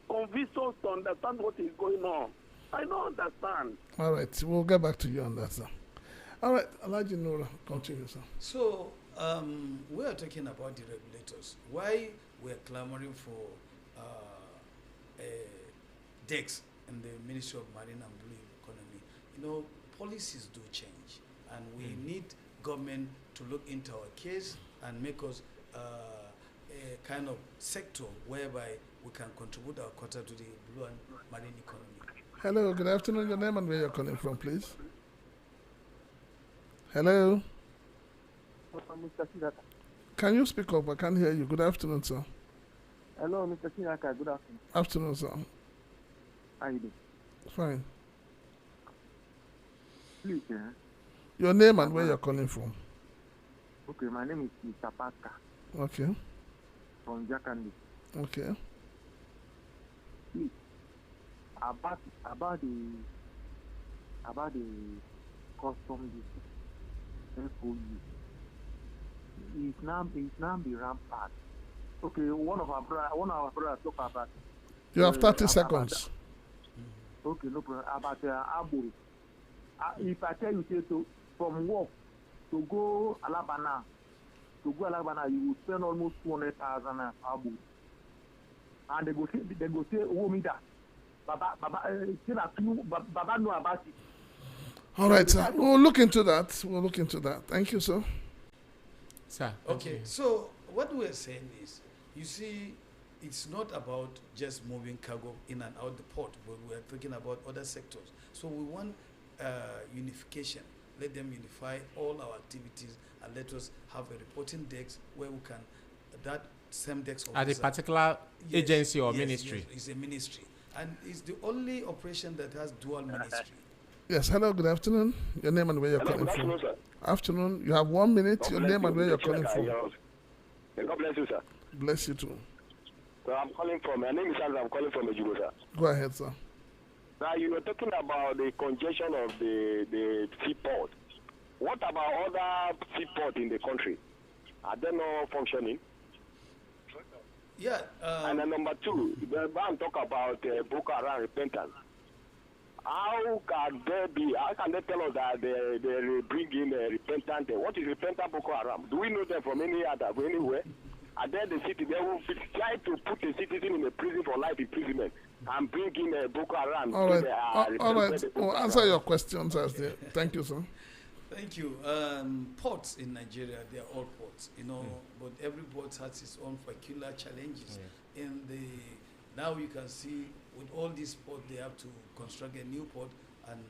convince us to understand what is going on? I don't understand. All right, we'll get back to you on that, sir. All right, Alhaji Nura, continue, sir. So we are talking about the regulators. Why we are clamoring for decks in the Ministry of Marine and Blue Economy? You know, policies do change, and we need government to look into our case and make us a kind of sector whereby we can contribute our quota to the blue and marine economy. Hello, good afternoon. Your name and where you're calling from, please. Hello. Mr. Sinaka. Can you speak up? I can't hear you. Good afternoon, sir. Hello, Mr. Sinaka. Good afternoon. Afternoon, sir. How you doing? Fine. Please, Your name and where you're calling from. Okay, my name is Mr. Pascal Okay. from Jakandi. Okay. Please, about the custom FOU. It's now be rampant. Okay, one of our brothers talk about. You have 30 seconds. Okay, no problem. About Abu. If I tell you say from work to go Alabama, you will spend almost 200,000 Abu. And they go say, oh me that. Baba know about it. All right, sir. We'll look into that. Thank you, sir. Sir. Okay, so what we're saying is, you see, it's not about just moving cargo in and out the port, but we're talking about other sectors. So we want unification. Let them unify all our activities and let us have a reporting desk where we can, that same desk officer. At a particular agency or ministry? Yes, it's a ministry. And it's the only operation that has dual ministry. Yes, hello, good afternoon. Your name and where you're calling from. Afternoon, sir. Afternoon. You have 1 minute. Your name and where you're calling from. God bless you, sir. Bless you too. So I'm calling from, my name is Hans, I'm calling from Ejugo, sir. Go ahead, sir. Now, you were talking about the congestion of the seaport. What about other seaport in the country? Are they not functioning? Yeah. And then number two, the man talk about Boko Haram repentance. How can they tell us that they bring in repentant? What is repentant Boko Haram? Do we know them from anywhere? And then the city, they will try to put a citizen in a prison for life imprisonment and bring in Boko Haram. All right. We'll answer your questions as they. Thank you, sir. Thank you. Ports in Nigeria, they are all ports, you know, but every port has its own peculiar challenges. Yeah. Now you can see with all these ports, they have to construct a new port, and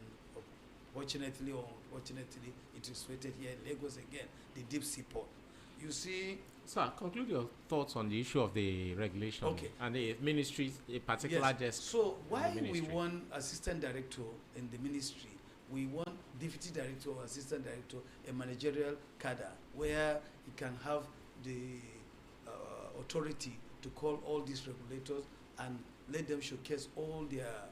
fortunately or unfortunately, it is situated here in Lagos again, the deep sea port. You see. Sir, conclude your thoughts on the issue of the regulation and the ministry, a particular desk. So why we want assistant director in the ministry? We want deputy director or assistant director, a managerial cadre, where he can have the authority to call all these regulators and let them showcase all their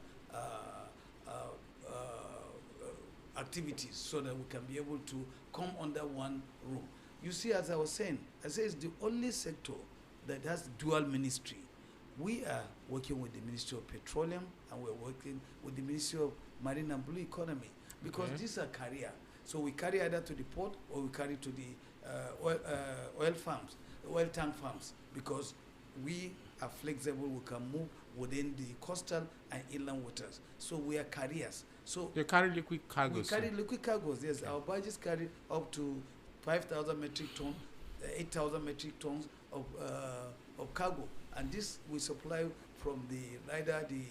activities so that we can be able to come under one roof. You see, as I was saying, it's the only sector that has dual ministry. We are working with the Ministry of Petroleum and we're working with the Ministry of Marine and Blue Economy because these are carrier. So we carry either to the port or we carry to the oil farms, oil tank farms, because we are flexible. We can move within the coastal and inland waters. So we are carriers. So you carry liquid cargos. We carry liquid cargos. Yes, our barges carry up to 5,000 metric tons, 8,000 metric tons of cargo, and this we supply from either the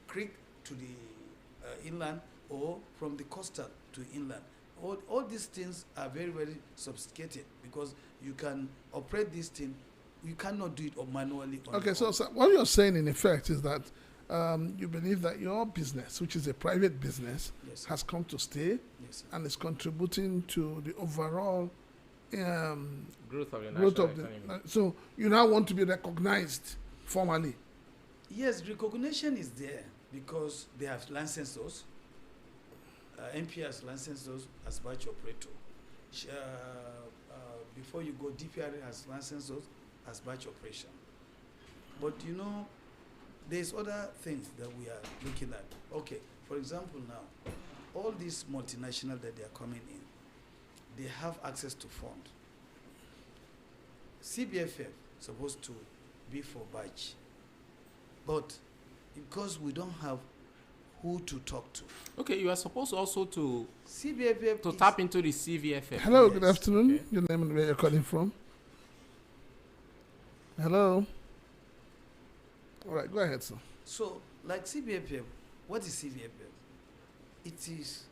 creek to the inland, or from the coastal to inland. All these things are very, very sophisticated, because you can operate this thing. You cannot do it manually. Okay, so what you're saying in effect is that you believe that your business, which is a private business, yes, has come to stay, yes, and is contributing to the overall growth of the growth national of the. economy. So you now want to be recognized formally. Yes, recognition is there because they have licensed us. NP has licensed us as barge operator. Before you go, DPR has licensed us as barge operation. But you know, there's other things that we are looking at. Okay, for example now, all these multinationals that they are coming in, they have access to fund. CBFF supposed to be for barge, but because we don't have who to talk to. Okay, you are supposed also to CBFF to tap into the CVFF. Hello, Yes. good afternoon. Okay. Your name and where you're calling from. Hello. All right, go ahead, sir. So, like CBFF, what is CBFF? It is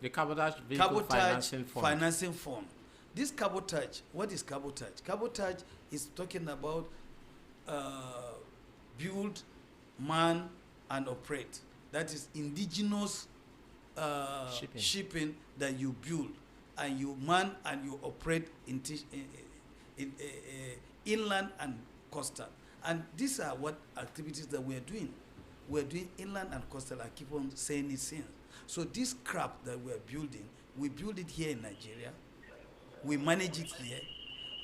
The cabotage vehicle financing fund. This cabotage, what is cabotage? Cabotage is talking about build, man, and operate. That is indigenous shipping that you build, and you man and you operate in inland and coastal. And these are what activities that we are doing. We are doing inland and coastal. I keep on saying it since. So this crap that we are building, we build it here in Nigeria, we manage it here,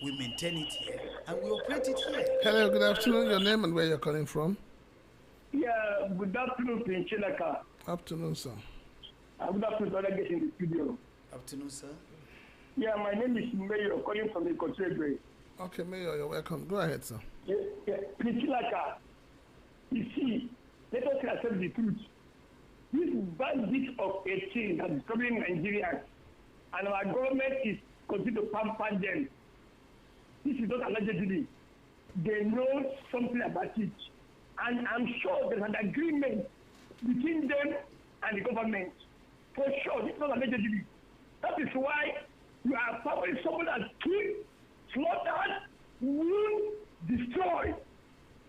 we maintain it here, and we operate it here. Hello, good afternoon. Your name and where you're calling from. Yeah, good afternoon, Prince Chinaka. Afternoon, sir. Good afternoon to other guests in the studio. Afternoon, sir. Yeah, my name is Mayor, calling from the Conservatory. Okay, Mayor, you're welcome. Go ahead, sir. Yeah, Prince Chinaka, you see, let us accept the truth. This bandit of 18 that is troubling Nigerians, and our government is continuing to pamper them. This is not allegedly. They know something about it. And I'm sure there's an agreement between them and the government. For sure, it's not allegedly. That is why you are following someone that killed, slaughtered, wound, destroyed.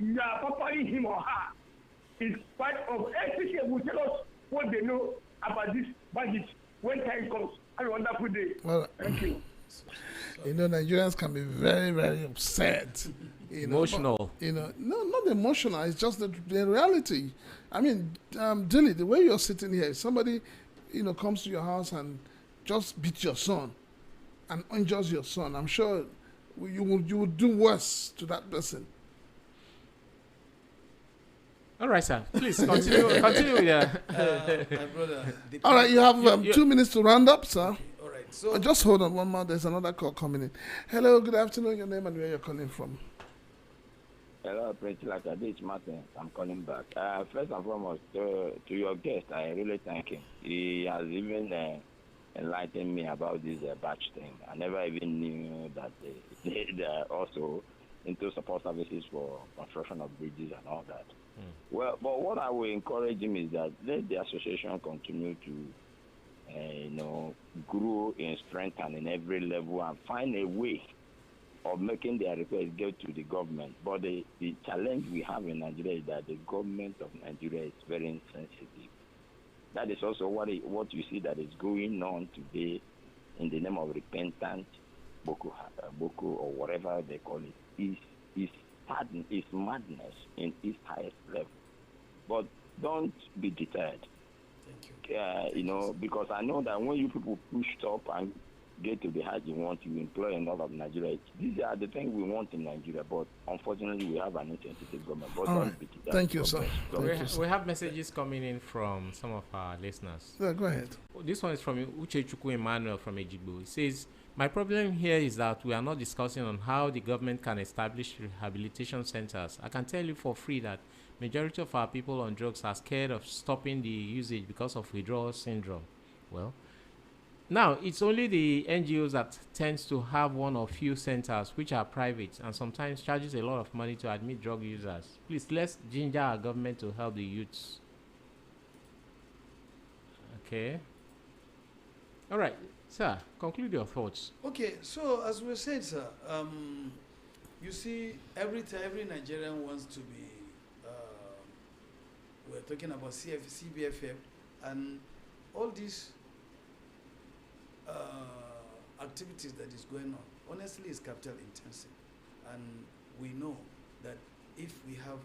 You are pampering him or her. In spite of everything, will tell us what they know about this bandit when time comes. Have a wonderful day. Well, thank you. You know, Nigerians can be very, very upset. Emotional. But, no, not emotional. It's just the reality. I mean, Dilly, the way you're sitting here, if somebody, comes to your house and just beats your son and injures your son, I'm sure you would do worse to that person. All right, sir. Please continue. Continue with My brother. All right, you have 2 minutes to round up, sir. Okay, all right. So Just hold on one more. There's another call coming in. Hello, good afternoon. Your name and where you're calling from. Hello, Prince Laka. This is Martin. I'm calling back. First and foremost, to your guest, I really thank him. He has even enlightened me about this batch thing. I never even knew that they are also into support services for construction of bridges and all that. Well, but what I will encourage him is that let the association continue to, grow in strength and in every level and find a way of making their request get to the government. But the challenge we have in Nigeria is that the government of Nigeria is very insensitive. That is also what you see that is going on today in the name of repentant Boko or whatever they call it. Is madness in its highest level. But don't be deterred. thank you. Because I know that when you people pushed up and get to the height you want, you employ a lot of Nigeria. These are the things we want in Nigeria, but unfortunately, we have an insensitive government. But All don't right. beat it down. Thank you, sir. We have messages coming in from some of our listeners. Yeah, go ahead. This one is from Uchechukwu Emmanuel from Ejigbo. He says, my problem here is that we are not discussing on how the government can establish rehabilitation centers. I can tell you for free that majority of our people on drugs are scared of stopping the usage because of withdrawal syndrome. Well, now it's only the NGOs that tends to have one or few centers which are private and sometimes charges a lot of money to admit drug users. Please, let's ginger our government to help the youths. Okay. All right, sir, conclude your thoughts. Okay, so as we said, sir, you see, every Nigerian wants to be, we're talking about CBFF, and all these activities that is going on, honestly, is capital intensive. And we know that if we have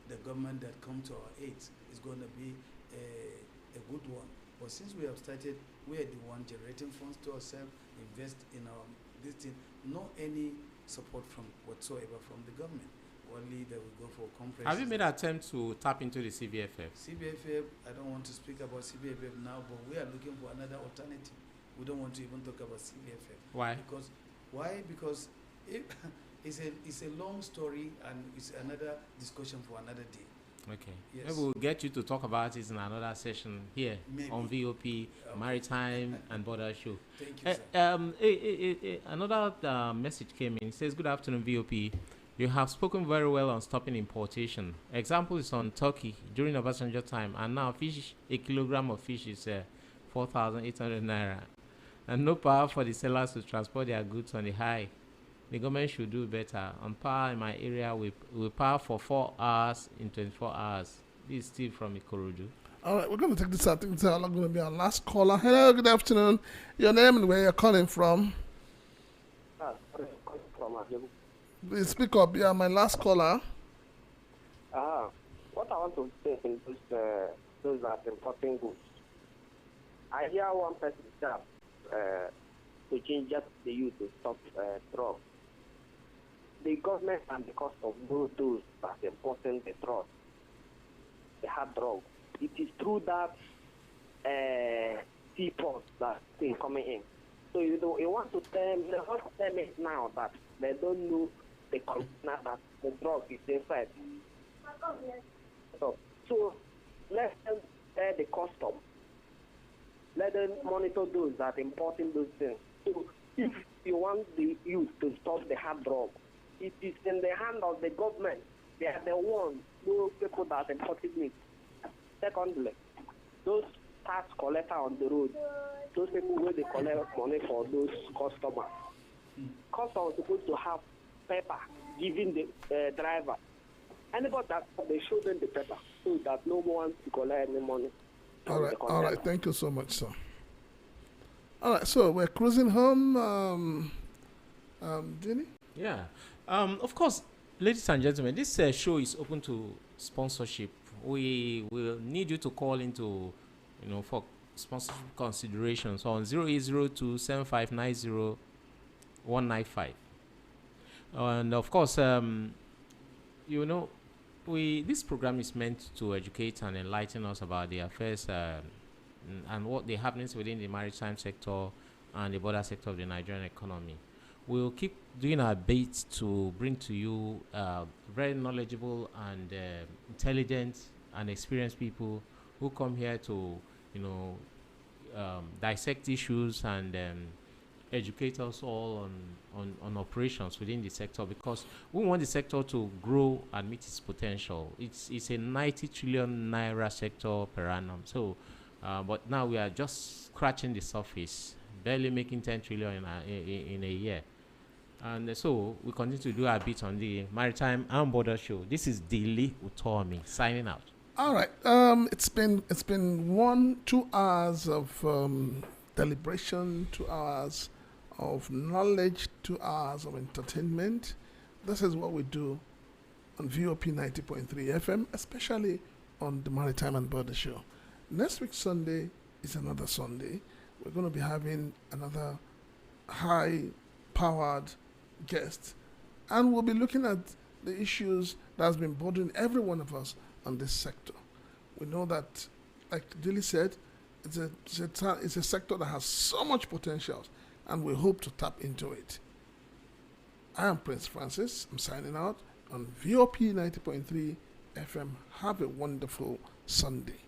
the government that come to our aid, it's going to be a good one. But since we have started, we are the one generating funds to ourselves, invest in our this thing, no any support from whatsoever from the government. Only that we go for conferences. Have you made an attempt to tap into the CBFF? CBFF, I don't want to speak about CBFF now, but we are looking for another alternative. We don't want to even talk about CBFF. Why? Because it's a long story and it's another discussion for another day. Okay. Yes. Maybe we'll get you to talk about it in another session here. Maybe. On VOP, Maritime and Border Show. Thank you, sir. Another message came in. It says, good afternoon, VOP. You have spoken very well on stopping importation. Example is on Turkey during Obasanjo time, and now a kilogram of fish is 4,800 naira. And no power for the sellers to transport their goods on the high. The government should do better. On power in my area, we power for 4 hours in 24 hours. This is Steve from Ikorodu. All right, we're going to take this. I think it's going to be our last caller. Hello, good afternoon. Your name and where you're calling from? Please speak up. Yeah, my last caller. What I want to say in those that importing goods. I hear one person to change just the youth to stop drugs. The government and the cost of those that importing the drugs, the hard drugs. It is through that seaport that thing coming in. So you want to tell me now that they don't know the container that the drug is inside. So let them the custom. Let them monitor those that importing those things. So if you want the youth to stop the hard drug, it is in the hand of the government. They are the ones, those people that are importing it. Secondly, those tax collector on the road, those people where they collect money for those customers. Customers are supposed to have paper giving the driver. Anybody that they show them the paper so that no one wants to collect any money. All right. Thank you so much, sir. All right, so we're cruising home. Jenny? Yeah. Of course, ladies and gentlemen, this show is open to sponsorship. We will need you to call into, for sponsorship considerations on 0802 7590 195. And of course, this program is meant to educate and enlighten us about the affairs and what the happenings within the maritime sector and the border sector of the Nigerian economy. We'll keep doing our bit to bring to you very knowledgeable and intelligent and experienced people who come here to, dissect issues and educate us all on operations within the sector, because we want the sector to grow and meet its potential. It's a 90 trillion naira sector per annum. So, but now we are just scratching the surface, barely making 10 trillion in a year. And so we continue to do our bit on the Maritime and Border Show. This is Dili Utomi signing out. All right. It's been 2 hours of deliberation, 2 hours of knowledge, 2 hours of entertainment. This is what we do on VOP 90.3 FM, especially on the Maritime and Border Show. Next week Sunday is another Sunday. We're going to be having another high-powered guest, and we'll be looking at the issues that has been bothering every one of us on this sector. We know that, like Dilly said, it's a sector that has so much potential, and we hope to tap into it. I am Prince Francis. I'm signing out on VOP 90.3 FM. Have a wonderful Sunday.